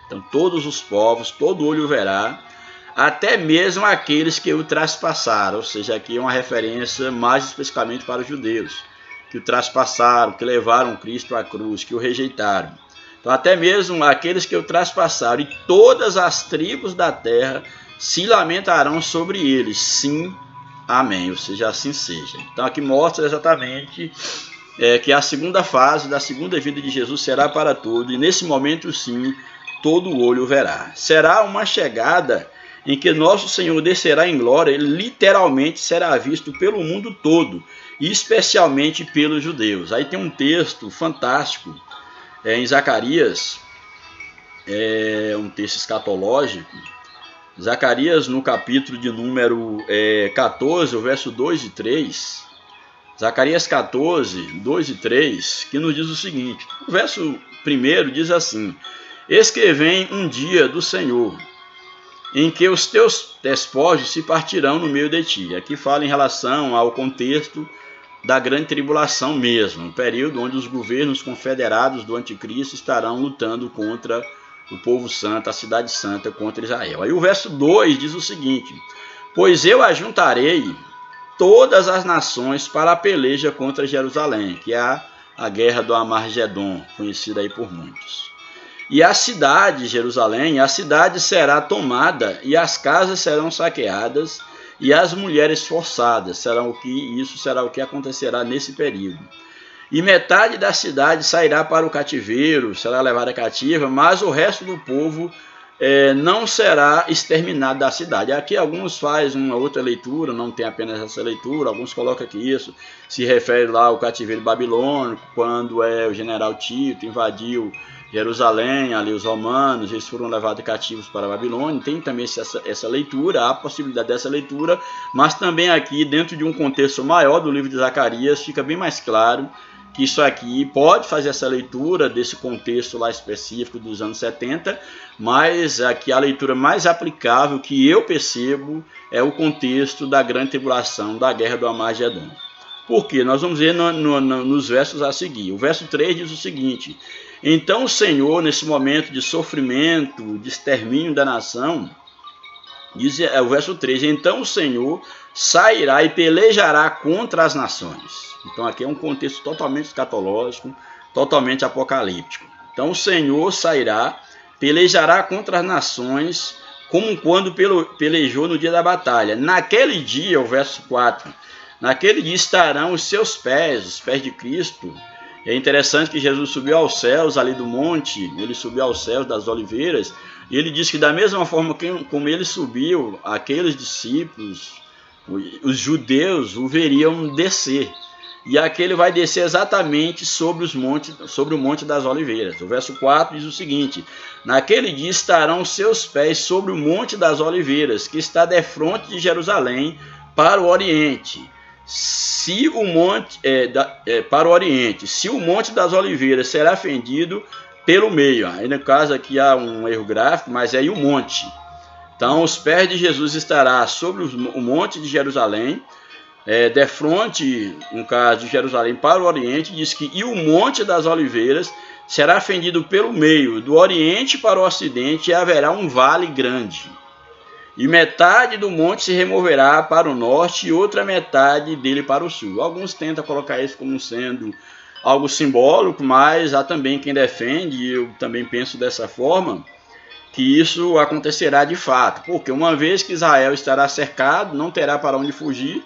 Então todos os povos, todo olho o verá, até mesmo aqueles que o traspassaram, ou seja, aqui é uma referência mais especificamente para os judeus, que o traspassaram, que levaram Cristo à cruz, que o rejeitaram. Então até mesmo aqueles que o traspassaram e todas as tribos da terra se lamentarão sobre eles, sim, amém, ou seja, assim seja. Então aqui mostra exatamente que a segunda fase da segunda vinda de Jesus será para todos, e nesse momento sim, todo olho verá. Será uma chegada em que nosso Senhor descerá em glória, ele literalmente será visto pelo mundo todo, e especialmente pelos judeus. Aí tem um texto fantástico em Zacarias, um texto escatológico, Zacarias no capítulo de número 14, o verso 2 e 3, Zacarias 14, 2 e 3, que nos diz o seguinte, o verso 1 diz assim, eis que vem um dia do Senhor, em que os teus despojos se partirão no meio de ti. Aqui fala em relação ao contexto da grande tribulação mesmo, um período onde os governos confederados do anticristo estarão lutando contra o povo santo, a cidade santa, contra Israel. Aí o verso 2 diz o seguinte, pois eu ajuntarei todas as nações para a peleja contra Jerusalém, que é a guerra do Armagedon, conhecida aí por muitos. E a cidade, Jerusalém, a cidade será tomada e as casas serão saqueadas e as mulheres forçadas. Isso será o que acontecerá nesse período. E metade da cidade sairá para o cativeiro, será levada cativa, mas o resto do povo não será exterminado da cidade. Aqui alguns fazem uma outra leitura, não tem apenas essa leitura, alguns colocam que isso se refere lá ao cativeiro babilônico, quando o general Tito invadiu Jerusalém, ali os romanos, eles foram levados cativos para a Babilônia. Tem também essa leitura, há a possibilidade dessa leitura, mas também aqui, dentro de um contexto maior do livro de Zacarias, fica bem mais claro que isso aqui pode fazer essa leitura desse contexto lá específico dos anos 70, mas aqui a leitura mais aplicável que eu percebo é o contexto da grande tribulação, da guerra do Armagedon. Por quê? Nós vamos ver nos versos a seguir. O verso 3 diz o seguinte, então o Senhor, nesse momento de sofrimento, de extermínio da nação, diz o verso 3, então o Senhor sairá e pelejará contra as nações. Então aqui é um contexto totalmente escatológico, totalmente apocalíptico. Então o Senhor sairá, pelejará contra as nações, como quando pelejou no dia da batalha. Naquele dia, o verso 4, naquele dia estarão os seus pés, os pés de Cristo. É interessante que Jesus subiu aos céus ali do monte, ele subiu aos céus das oliveiras, e ele diz que da mesma forma como ele subiu, aqueles discípulos, os judeus, o veriam descer. E aqui ele vai descer exatamente sobre o Monte das Oliveiras. O verso 4 diz o seguinte, naquele dia estarão seus pés sobre o Monte das Oliveiras, que está defronte de Jerusalém, para o Oriente. Se o monte para o Oriente, se o Monte das Oliveiras será fendido pelo meio. Aí no caso aqui há um erro gráfico, mas é aí o monte. Então os pés de Jesus estará sobre o Monte de Jerusalém, defronte, no caso de Jerusalém, para o Oriente, diz que e o Monte das Oliveiras será fendido pelo meio, do Oriente para o Ocidente, e haverá um vale grande. E metade do monte se removerá para o norte e outra metade dele para o sul. Alguns tentam colocar isso como sendo algo simbólico, mas há também quem defende, e eu também penso dessa forma, que isso acontecerá de fato. Porque uma vez que Israel estará cercado, não terá para onde fugir,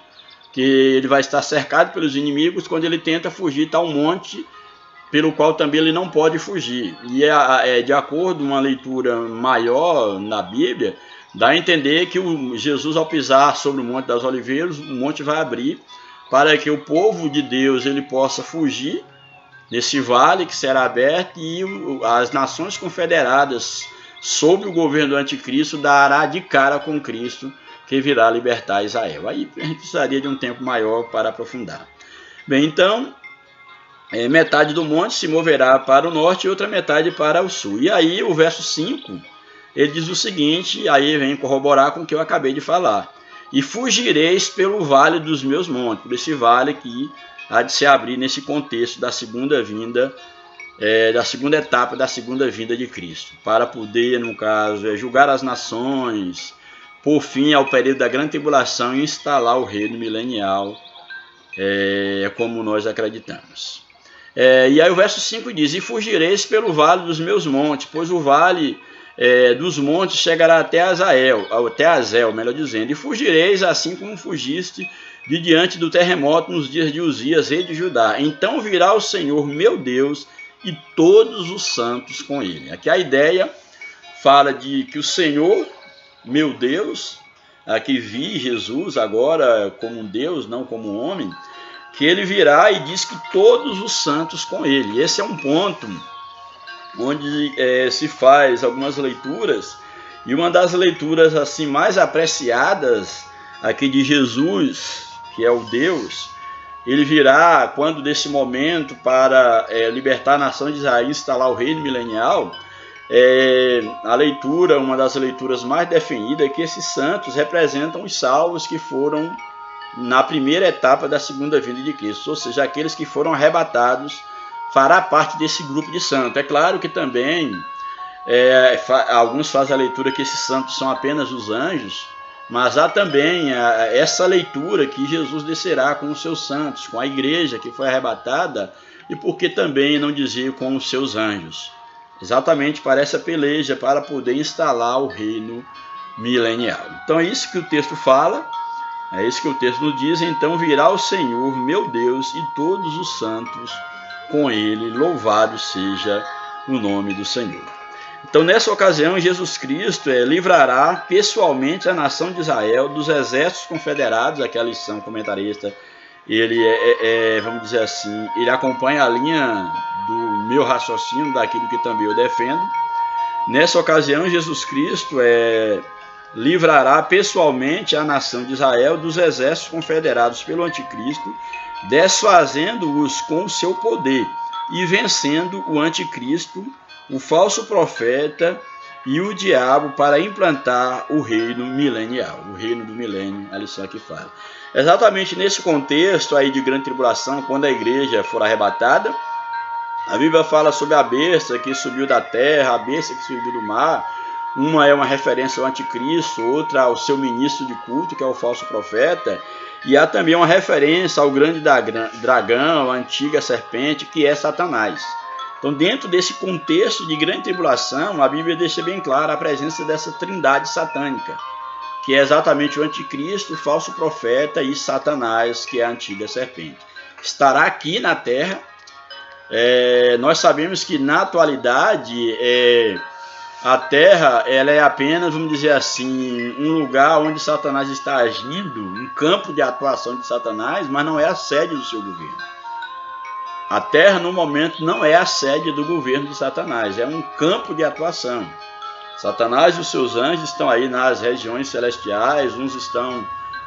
que ele vai estar cercado pelos inimigos, quando ele tenta fugir está um monte pelo qual também ele não pode fugir. E de acordo com uma leitura maior na Bíblia, dá a entender que Jesus, ao pisar sobre o Monte das Oliveiras, o monte vai abrir para que o povo de Deus ele possa fugir nesse vale que será aberto, e as nações confederadas sob o governo do anticristo dará de cara com Cristo, que virá libertar Israel. Aí a gente precisaria de um tempo maior para aprofundar. Bem, então, metade do monte se moverá para o norte e outra metade para o sul. E aí o verso 5, ele diz o seguinte, aí vem corroborar com o que eu acabei de falar. E fugireis pelo vale dos meus montes, por esse vale que há de se abrir nesse contexto da segunda vinda, da segunda etapa da segunda vinda de Cristo, para poder, no caso, julgar as nações, por fim ao período da grande tribulação e instalar o reino milenial, como nós acreditamos. E aí o verso 5 diz, e fugireis pelo vale dos meus montes, pois o vale dos montes chegará até Azel, melhor dizendo, e fugireis assim como fugiste de diante do terremoto nos dias de Uzias, rei de Judá. Então virá o Senhor, meu Deus, e todos os santos com ele. Aqui a ideia fala de que o Senhor, meu Deus, aqui vi Jesus agora como um Deus, não como um homem, que ele virá e diz que todos os santos com ele. Esse é um ponto onde se faz algumas leituras, e uma das leituras assim mais apreciadas aqui de Jesus, que é o Deus, ele virá quando desse momento para libertar a nação de Israel e instalar o reino milenial. A leitura, uma das leituras mais definidas, é que esses santos representam os salvos que foram na primeira etapa da segunda vinda de Cristo, ou seja, aqueles que foram arrebatados fará parte desse grupo de santos. É claro que também alguns fazem a leitura que esses santos são apenas os anjos, mas há também essa leitura que Jesus descerá com os seus santos, com a igreja que foi arrebatada, e por que também não dizer com os seus anjos? Exatamente para essa peleja, para poder instalar o reino milenial. Então é isso que o texto fala, é isso que o texto nos diz. Então virá o Senhor, meu Deus, e todos os santos com ele, louvado seja o nome do Senhor. Então, nessa ocasião, Jesus Cristo livrará pessoalmente a nação de Israel dos exércitos confederados. Aqui a lição comentarista, ele vamos dizer assim, ele acompanha a linha do meu raciocínio, daquilo que também eu defendo. Nessa ocasião, Jesus Cristo livrará pessoalmente a nação de Israel dos exércitos confederados pelo anticristo, desfazendo-os com o seu poder e vencendo o anticristo, o falso profeta e o diabo para implantar o reino milenial, o reino do milênio, a lição aqui fala. Exatamente nesse contexto aí de grande tribulação, quando a igreja for arrebatada, a Bíblia fala sobre a besta que subiu da terra, a besta que subiu do mar. Uma é uma referência ao anticristo, outra ao seu ministro de culto, que é o falso profeta, e há também uma referência ao grande dragão, a antiga serpente, que é Satanás. Então, dentro desse contexto de grande tribulação, a Bíblia deixa bem clara a presença dessa trindade satânica, que é exatamente o anticristo, o falso profeta e Satanás, que é a antiga serpente. Estará aqui na terra. Nós sabemos que na atualidade a terra ela é apenas, vamos dizer assim, um lugar onde Satanás está agindo, um campo de atuação de Satanás, mas não é a sede do seu governo. A terra, no momento, não é a sede do governo de Satanás, é um campo de atuação. Satanás e os seus anjos estão aí nas regiões celestiais,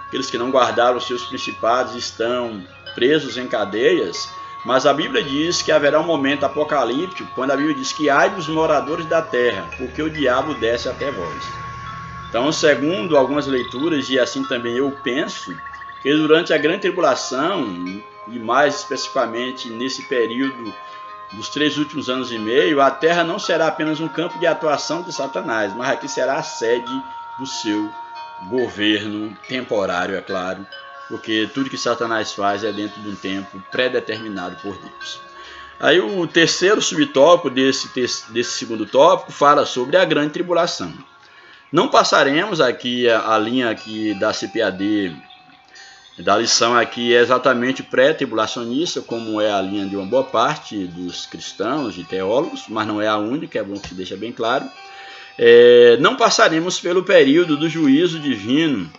aqueles que não guardaram os seus principados estão presos em cadeias, mas a Bíblia diz que haverá um momento apocalíptico, quando a Bíblia diz que ai dos moradores da terra, porque o diabo desce até vós. Então, segundo algumas leituras, e assim também eu penso, que durante a grande tribulação, e mais especificamente nesse período dos 3 últimos anos e meio, a terra não será apenas um campo de atuação de Satanás, mas aqui será a sede do seu governo temporário, é claro, porque tudo que Satanás faz é dentro de um tempo pré-determinado por Deus. Aí o terceiro subtópico desse segundo tópico fala sobre a grande tribulação. Não passaremos aqui a linha aqui da CPAD, da lição aqui é exatamente pré-tribulacionista, como é a linha de uma boa parte dos cristãos e teólogos, mas não é a única, é bom que se deixe bem claro. Não passaremos pelo período do juízo divino,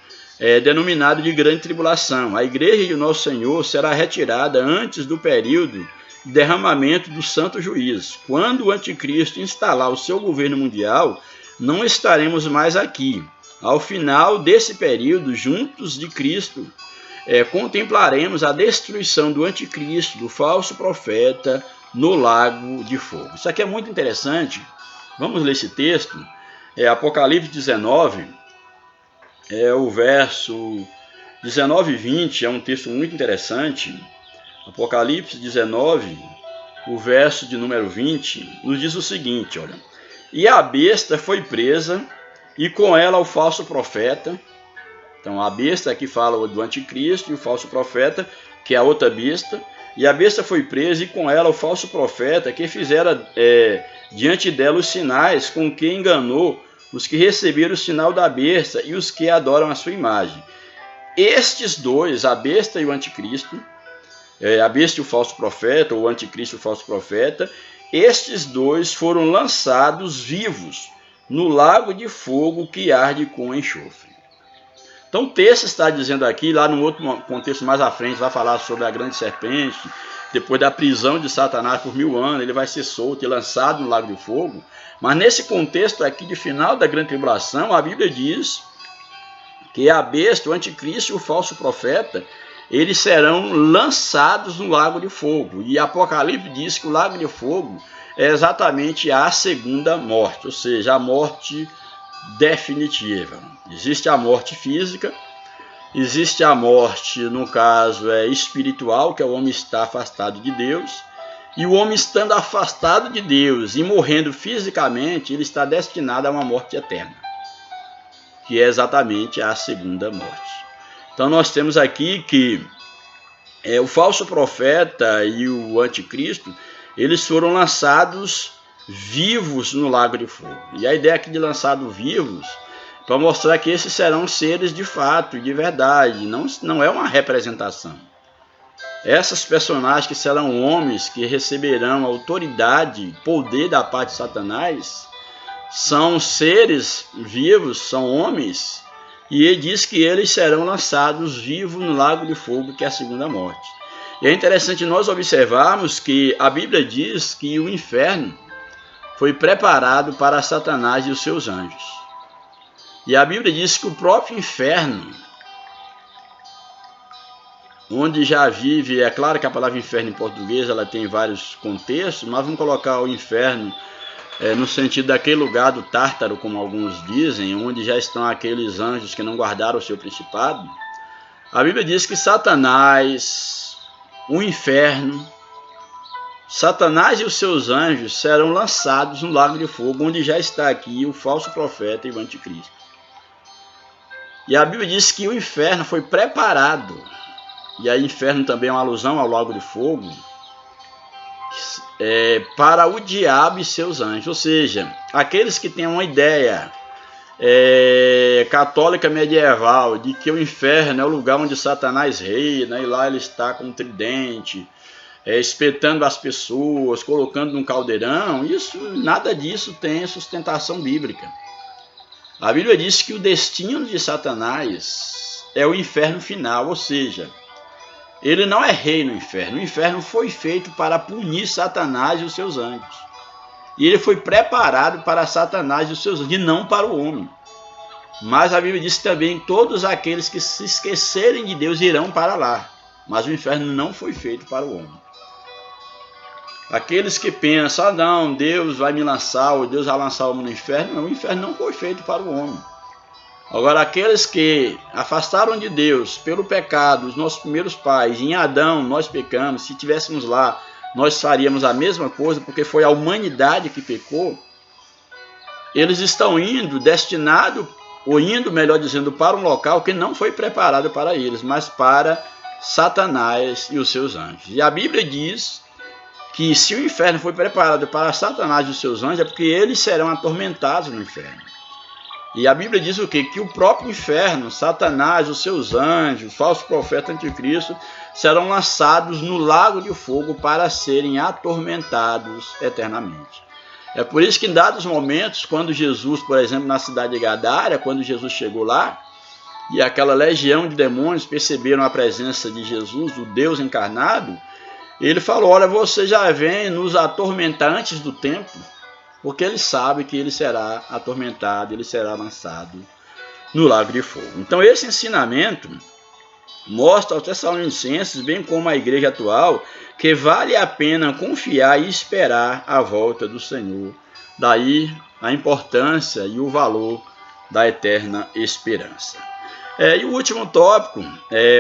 denominado de grande tribulação. A igreja de nosso Senhor será retirada antes do período de derramamento do santo juízo. Quando o anticristo instalar o seu governo mundial, não estaremos mais aqui. Ao final desse período, juntos de Cristo, contemplaremos a destruição do anticristo, do falso profeta, no lago de fogo. Isso aqui é muito interessante. Vamos ler esse texto. Apocalipse 19, o verso 19 e 20, é um texto muito interessante. Apocalipse 19, o verso de número 20, nos diz o seguinte, olha. E a besta foi presa, e com ela o falso profeta. Então a besta aqui fala do anticristo e o falso profeta, que é a outra besta. E a besta foi presa, e com ela o falso profeta, que fizera diante dela os sinais com que enganou os que receberam o sinal da besta e os que adoram a sua imagem. Estes dois, a besta e o anticristo, a besta e o falso profeta, ou o anticristo e o falso profeta, estes dois foram lançados vivos no lago de fogo que arde com enxofre. Então o texto está dizendo aqui, lá num outro contexto mais à frente, vai falar sobre a grande serpente, depois da prisão de Satanás por 1000 anos, ele vai ser solto e lançado no lago de fogo. Mas nesse contexto aqui de final da grande tribulação, a Bíblia diz que a besta, o anticristo e o falso profeta, eles serão lançados no lago de fogo. E Apocalipse diz que o lago de fogo é exatamente a segunda morte, ou seja, a morte definitiva. Existe a morte física, existe a morte, no caso, espiritual, que é o homem estar afastado de Deus, e o homem estando afastado de Deus e morrendo fisicamente, ele está destinado a uma morte eterna, que é exatamente a segunda morte. Então nós temos aqui que o falso profeta e o anticristo, eles foram lançados vivos no lago de fogo. E a ideia aqui de lançados vivos, para mostrar que esses serão seres de fato, de verdade, não é uma representação. Essas personagens que serão homens, que receberão autoridade, poder da parte de Satanás, são seres vivos, são homens, e ele diz que eles serão lançados vivos no lago de fogo, que é a segunda morte. E é interessante nós observarmos que a Bíblia diz que o inferno foi preparado para Satanás e os seus anjos. E a Bíblia diz que o próprio inferno, onde já vive, é claro que a palavra inferno em português ela tem vários contextos, mas vamos colocar o inferno no sentido daquele lugar do Tártaro, como alguns dizem, onde já estão aqueles anjos que não guardaram o seu principado. A Bíblia diz que Satanás, o inferno, Satanás e os seus anjos serão lançados no lago de fogo, onde já está aqui o falso profeta e o anticristo. E a Bíblia diz que o inferno foi preparado, e aí inferno também é uma alusão ao lago de fogo, para o diabo e seus anjos. Ou seja, aqueles que têm uma ideia católica medieval de que o inferno é o lugar onde Satanás reina, e lá ele está com um tridente, espetando as pessoas, colocando num caldeirão, nada disso tem sustentação bíblica. A Bíblia diz que o destino de Satanás é o inferno final, ou seja, ele não é rei no inferno. O inferno foi feito para punir Satanás e os seus anjos. E ele foi preparado para Satanás e os seus anjos, e não para o homem. Mas a Bíblia diz também que todos aqueles que se esquecerem de Deus irão para lá. Mas o inferno não foi feito para o homem. Aqueles que pensam, não, Deus vai me lançar, ou Deus vai lançar o homem no inferno, não, o inferno não foi feito para o homem. Agora, aqueles que afastaram de Deus pelo pecado, os nossos primeiros pais, em Adão nós pecamos, se tivéssemos lá, nós faríamos a mesma coisa, porque foi a humanidade que pecou. Eles estão indo, melhor dizendo, para um local que não foi preparado para eles, mas para Satanás e os seus anjos. E a Bíblia diz que se o inferno foi preparado para Satanás e os seus anjos, é porque eles serão atormentados no inferno. E a Bíblia diz o quê? Que o próprio inferno, Satanás, os seus anjos, o falso profeta anticristo, serão lançados no lago de fogo para serem atormentados eternamente. É por isso que em dados momentos, quando Jesus, por exemplo, na cidade de Gadara, quando Jesus chegou lá, e aquela legião de demônios perceberam a presença de Jesus, o Deus encarnado, ele falou, olha, você já vem nos atormentar antes do tempo, porque ele sabe que ele será atormentado, ele será lançado no lago de fogo. Então esse ensinamento mostra aos Tessalonicenses, bem como à igreja atual, que vale a pena confiar e esperar a volta do Senhor. Daí a importância e o valor da eterna esperança. E o último tópico,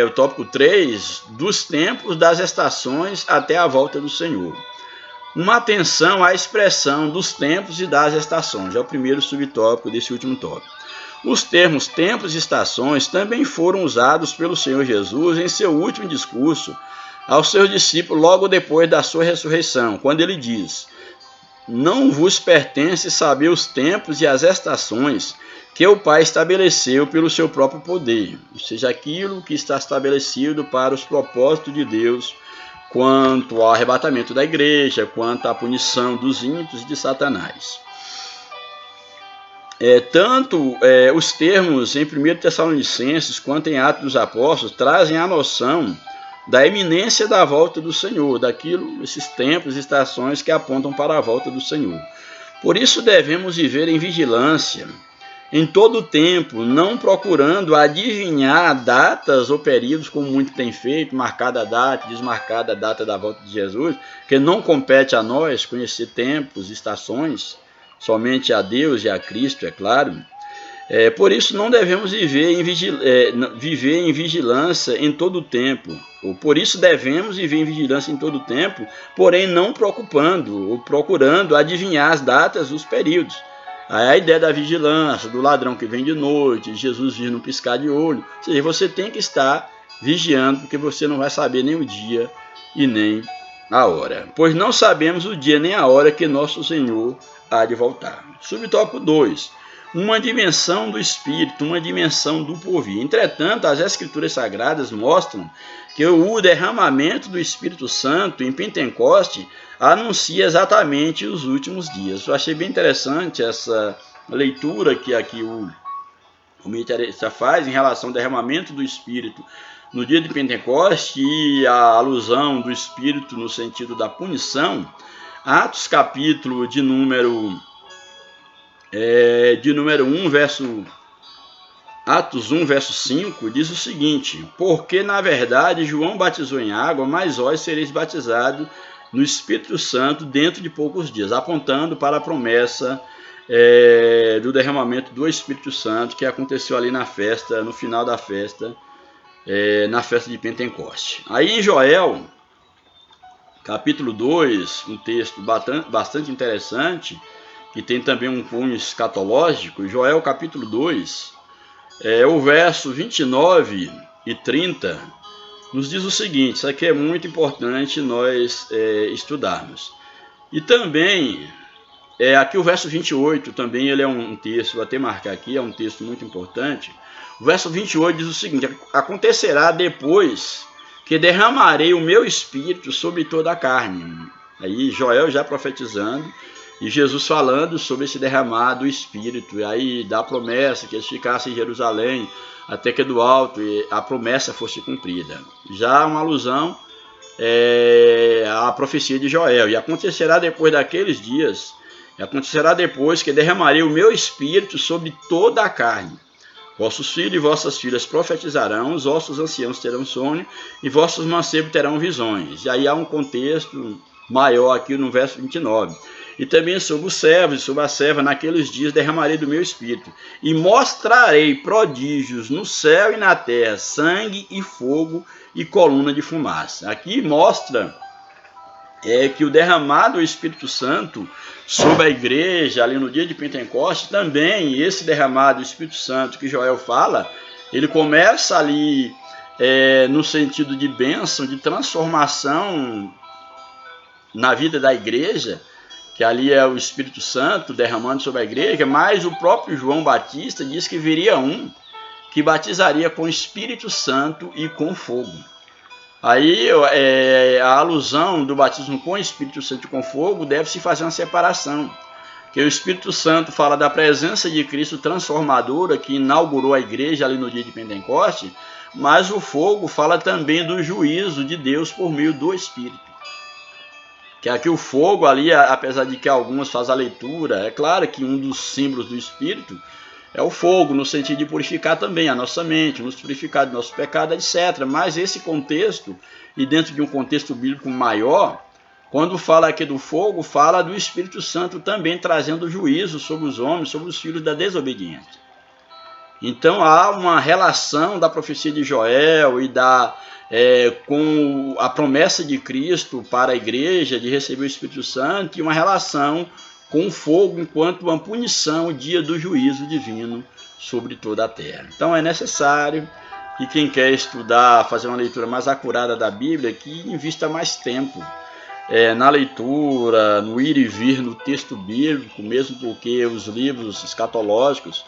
o tópico 3, dos tempos, das estações até a volta do Senhor. Uma atenção à expressão dos tempos e das estações, é o primeiro subtópico desse último tópico. Os termos tempos e estações também foram usados pelo Senhor Jesus em seu último discurso aos seus discípulos logo depois da sua ressurreição, quando ele diz: não vos pertence saber os tempos e as estações que o Pai estabeleceu pelo seu próprio poder, ou seja, aquilo que está estabelecido para os propósitos de Deus quanto ao arrebatamento da igreja, quanto à punição dos ímpios e de Satanás. Tanto os termos em 1 Tessalonicenses quanto em Atos dos Apóstolos trazem a noção da iminência da volta do Senhor, esses tempos e estações que apontam para a volta do Senhor. Por isso devemos viver em vigilância, em todo o tempo, não procurando adivinhar datas ou períodos, como muito tem feito, marcada a data, desmarcada a data da volta de Jesus, que não compete a nós conhecer tempos, estações, somente a Deus e a Cristo, é claro. Por isso não devemos viver em vigilância em todo o tempo. Por isso devemos viver em vigilância em todo o tempo, porém não preocupando ou procurando adivinhar as datas, os períodos. A ideia da vigilância, do ladrão que vem de noite, Jesus vir no piscar de olho. Ou seja, você tem que estar vigiando, porque você não vai saber nem o dia e nem a hora. Pois não sabemos o dia nem a hora que nosso Senhor há de voltar. Subtópico 2. Uma dimensão do Espírito, uma dimensão do porvir. Entretanto, as Escrituras Sagradas mostram que o derramamento do Espírito Santo em Pentecoste anuncia exatamente os últimos dias. Eu achei bem interessante essa leitura que aqui o comentarista faz em relação ao derramamento do Espírito no dia de Pentecoste e a alusão do Espírito no sentido da punição. Atos capítulo de número 1, Atos 1, verso 5, diz o seguinte: porque na verdade João batizou em água, mas vós sereis batizados no Espírito Santo dentro de poucos dias, apontando para a promessa do derramamento do Espírito Santo que aconteceu ali na festa, no final da festa, na festa de Pentecoste. Aí em Joel, capítulo 2, um texto bastante interessante, que tem também um cunho escatológico, Joel capítulo 2, o verso 29 e 30, nos diz o seguinte, isso aqui é muito importante nós estudarmos. E também, aqui o verso 28, também ele é um texto, vou até marcar aqui, é um texto muito importante. O verso 28 diz o seguinte: acontecerá depois que derramarei o meu espírito sobre toda a carne. Aí Joel já profetizando, e Jesus falando sobre esse derramado espírito, e aí dá a promessa que eles ficassem em Jerusalém, até que do alto a promessa fosse cumprida. Já uma alusão à profecia de Joel. E acontecerá depois daqueles dias, e acontecerá depois que derramarei o meu espírito sobre toda a carne. Vossos filhos e vossas filhas profetizarão, os vossos anciãos terão sonho, e vossos mancebos terão visões. E aí há um contexto maior aqui no verso 29. E também sobre os servos e sobre a serva, naqueles dias derramarei do meu espírito, e mostrarei prodígios no céu e na terra, sangue e fogo e coluna de fumaça. Aqui mostra que o derramado do Espírito Santo sobre a igreja, ali no dia de Pentecostes, também esse derramado do Espírito Santo que Joel fala, ele começa ali no sentido de bênção, de transformação na vida da igreja, que ali é o Espírito Santo derramando sobre a igreja, mas o próprio João Batista diz que viria um que batizaria com o Espírito Santo e com fogo. Aí a alusão do batismo com o Espírito Santo e com fogo deve-se fazer uma separação, que o Espírito Santo fala da presença de Cristo transformadora que inaugurou a igreja ali no dia de Pentecoste, mas o fogo fala também do juízo de Deus por meio do Espírito. Que aqui o fogo ali, apesar de que alguns fazem a leitura, é claro que um dos símbolos do Espírito é o fogo, no sentido de purificar também a nossa mente, nos purificar do nosso pecado, etc. Mas esse contexto, e dentro de um contexto bíblico maior, quando fala aqui do fogo, fala do Espírito Santo também trazendo juízo sobre os homens, sobre os filhos da desobediência. Então há uma relação da profecia de Joel e com a promessa de Cristo para a igreja de receber o Espírito Santo, e uma relação com o fogo enquanto uma punição, o dia do juízo divino sobre toda a terra. Então é necessário que quem quer estudar, fazer uma leitura mais acurada da Bíblia, que invista mais tempo na leitura, no ir e vir no texto bíblico, mesmo porque os livros escatológicos,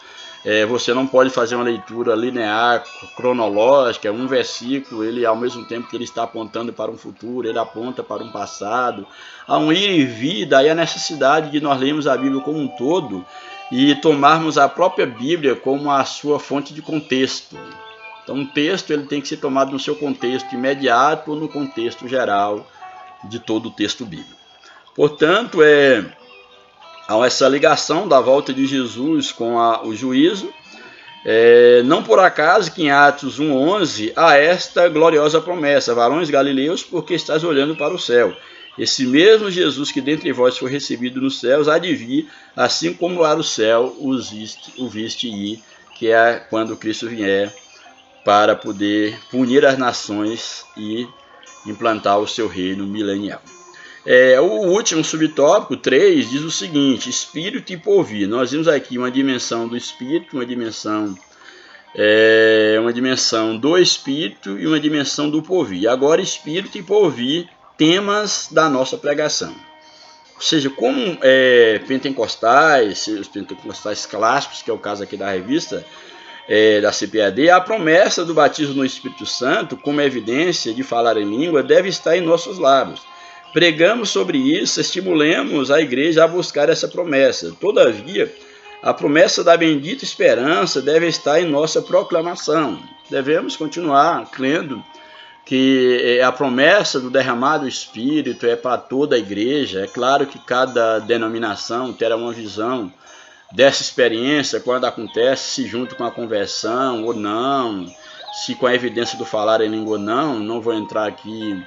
você não pode fazer uma leitura linear, cronológica, um versículo, ele ao mesmo tempo que ele está apontando para um futuro, ele aponta para um passado. Há um ir e vir, daí a necessidade de nós lermos a Bíblia como um todo e tomarmos a própria Bíblia como a sua fonte de contexto. Então um texto ele tem que ser tomado no seu contexto imediato ou no contexto geral de todo o texto bíblico. Portanto, há essa ligação da volta de Jesus com o juízo. Não por acaso que em Atos 1:11 há esta gloriosa promessa: varões galileus, porque estás olhando para o céu. Esse mesmo Jesus que dentre vós foi recebido nos céus, há de vir, assim como lá no céu o viste ir, que é quando Cristo vier para poder punir as nações e implantar o seu reino milenial. O último subtópico, 3, diz o seguinte: espírito e porvir. Nós vimos aqui uma dimensão do espírito, uma dimensão do espírito e uma dimensão do porvir. Agora, espírito e porvir, temas da nossa pregação. Ou seja, como pentecostais, os pentecostais clássicos, que é o caso aqui da revista da CPAD, a promessa do batismo no Espírito Santo, como evidência de falar em língua, deve estar em nossos lábios. Pregamos sobre isso, estimulemos a igreja a buscar essa promessa. Todavia, a promessa da bendita esperança deve estar em nossa proclamação. Devemos continuar crendo que a promessa do derramado Espírito é para toda a igreja. É claro que cada denominação terá uma visão dessa experiência quando acontece, se junto com a conversão ou não, se com a evidência do falar em língua ou não vou entrar aqui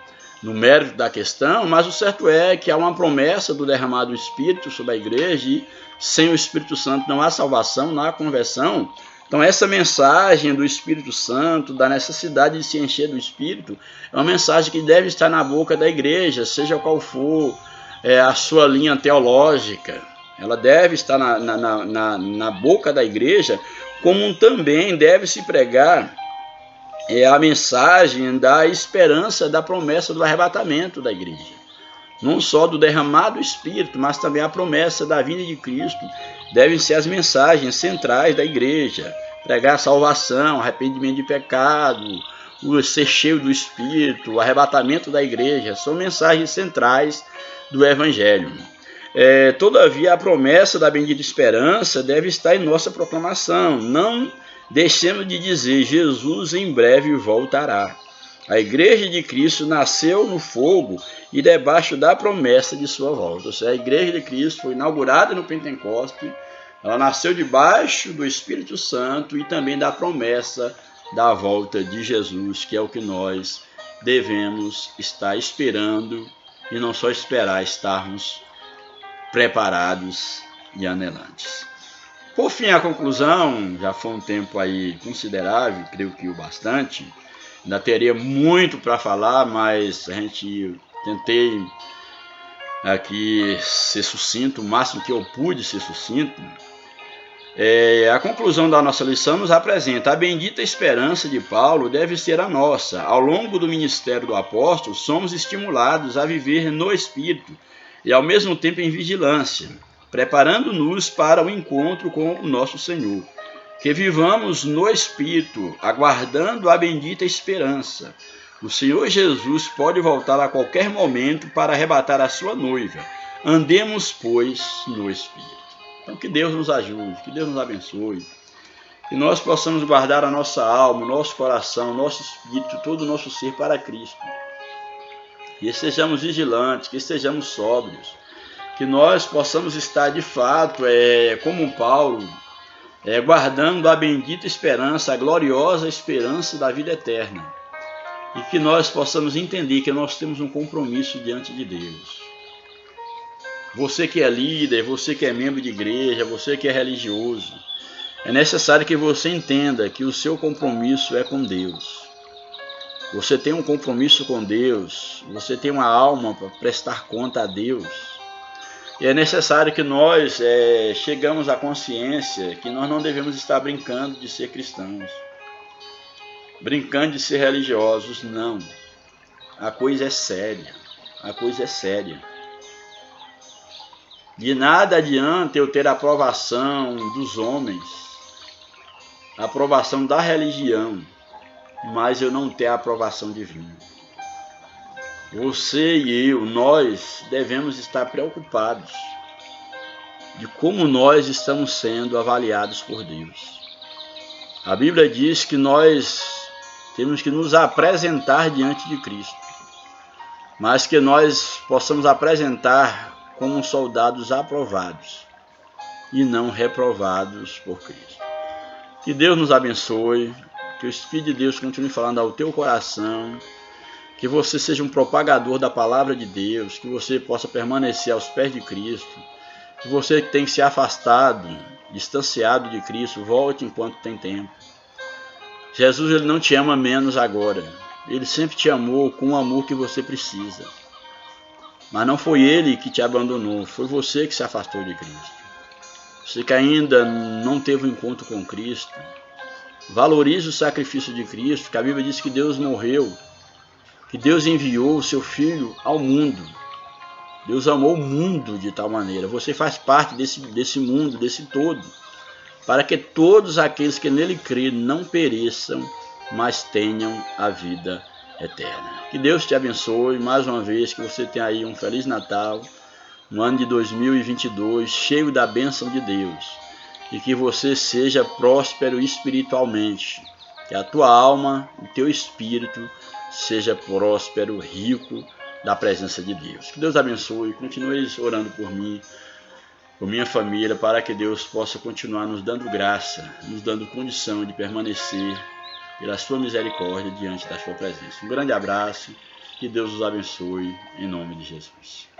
no mérito da questão, mas o certo é que há uma promessa do derramado Espírito sobre a igreja, e sem o Espírito Santo não há salvação, não há conversão. Então essa mensagem do Espírito Santo, da necessidade de se encher do Espírito, é uma mensagem que deve estar na boca da igreja, seja qual for a sua linha teológica. Ela deve estar na boca da igreja, como também deve se pregar a mensagem da esperança, da promessa do arrebatamento da igreja. Não só do derramado Espírito, mas também a promessa da vinda de Cristo devem ser as mensagens centrais da igreja. Pregar a salvação, arrependimento de pecado, o ser cheio do Espírito, o arrebatamento da igreja, são mensagens centrais do Evangelho. Todavia, a promessa da bendita esperança deve estar em nossa proclamação. Não deixemos de dizer: Jesus em breve voltará. A igreja de Cristo nasceu no fogo e debaixo da promessa de sua volta. Ou seja, a igreja de Cristo foi inaugurada no Pentecoste, ela nasceu debaixo do Espírito Santo e também da promessa da volta de Jesus, que é o que nós devemos estar esperando, e não só esperar, estarmos preparados e anelantes. Por fim, a conclusão, já foi um tempo aí considerável, creio que o bastante, ainda teria muito para falar, mas tentei aqui ser sucinto, o máximo que eu pude ser sucinto. A conclusão da nossa lição nos apresenta: a bendita esperança de Paulo deve ser a nossa. Ao longo do ministério do apóstolo, somos estimulados a viver no Espírito e ao mesmo tempo em vigilância, preparando-nos para o encontro com o nosso Senhor. Que vivamos no Espírito, aguardando a bendita esperança. O Senhor Jesus pode voltar a qualquer momento para arrebatar a sua noiva. Andemos, pois, no Espírito. Então que Deus nos ajude, que Deus nos abençoe, que nós possamos guardar a nossa alma, o nosso coração, o nosso espírito, todo o nosso ser para Cristo. Que estejamos vigilantes, que estejamos sóbrios, que nós possamos estar de fato, como Paulo, guardando a bendita esperança, a gloriosa esperança da vida eterna. E que nós possamos entender que nós temos um compromisso diante de Deus. Você que é líder, você que é membro de igreja, você que é religioso, é necessário que você entenda que o seu compromisso é com Deus. Você tem um compromisso com Deus, você tem uma alma para prestar conta a Deus. E é necessário que nós chegamos à consciência que nós não devemos estar brincando de ser cristãos, brincando de ser religiosos, não. A coisa é séria, a coisa é séria. De nada adianta eu ter a aprovação dos homens, a aprovação da religião, mas eu não ter a aprovação divina. Você e eu, nós devemos estar preocupados de como nós estamos sendo avaliados por Deus. A Bíblia diz que nós temos que nos apresentar diante de Cristo, mas que nós possamos apresentar como soldados aprovados e não reprovados por Cristo. Que Deus nos abençoe, que o Espírito de Deus continue falando ao teu coração, que você seja um propagador da palavra de Deus, que você possa permanecer aos pés de Cristo, que você que tem se afastado, distanciado de Cristo, volte enquanto tem tempo. Jesus, ele não te ama menos agora, ele sempre te amou com o amor que você precisa, mas não foi ele que te abandonou, foi você que se afastou de Cristo. Você que ainda não teve um encontro com Cristo, valorize o sacrifício de Cristo, que a Bíblia diz que Deus morreu, que Deus enviou o seu Filho ao mundo. Deus amou o mundo de tal maneira. Você faz parte desse mundo, desse todo, para que todos aqueles que nele crêem não pereçam, mas tenham a vida eterna. Que Deus te abençoe mais uma vez, que você tenha aí um Feliz Natal, um ano de 2022, cheio da bênção de Deus, e que você seja próspero espiritualmente, que a tua alma, o teu espírito seja próspero, rico da presença de Deus. Que Deus abençoe, continue orando por mim, por minha família, para que Deus possa continuar nos dando graça, nos dando condição de permanecer pela sua misericórdia diante da sua presença. Um grande abraço, que Deus os abençoe, em nome de Jesus.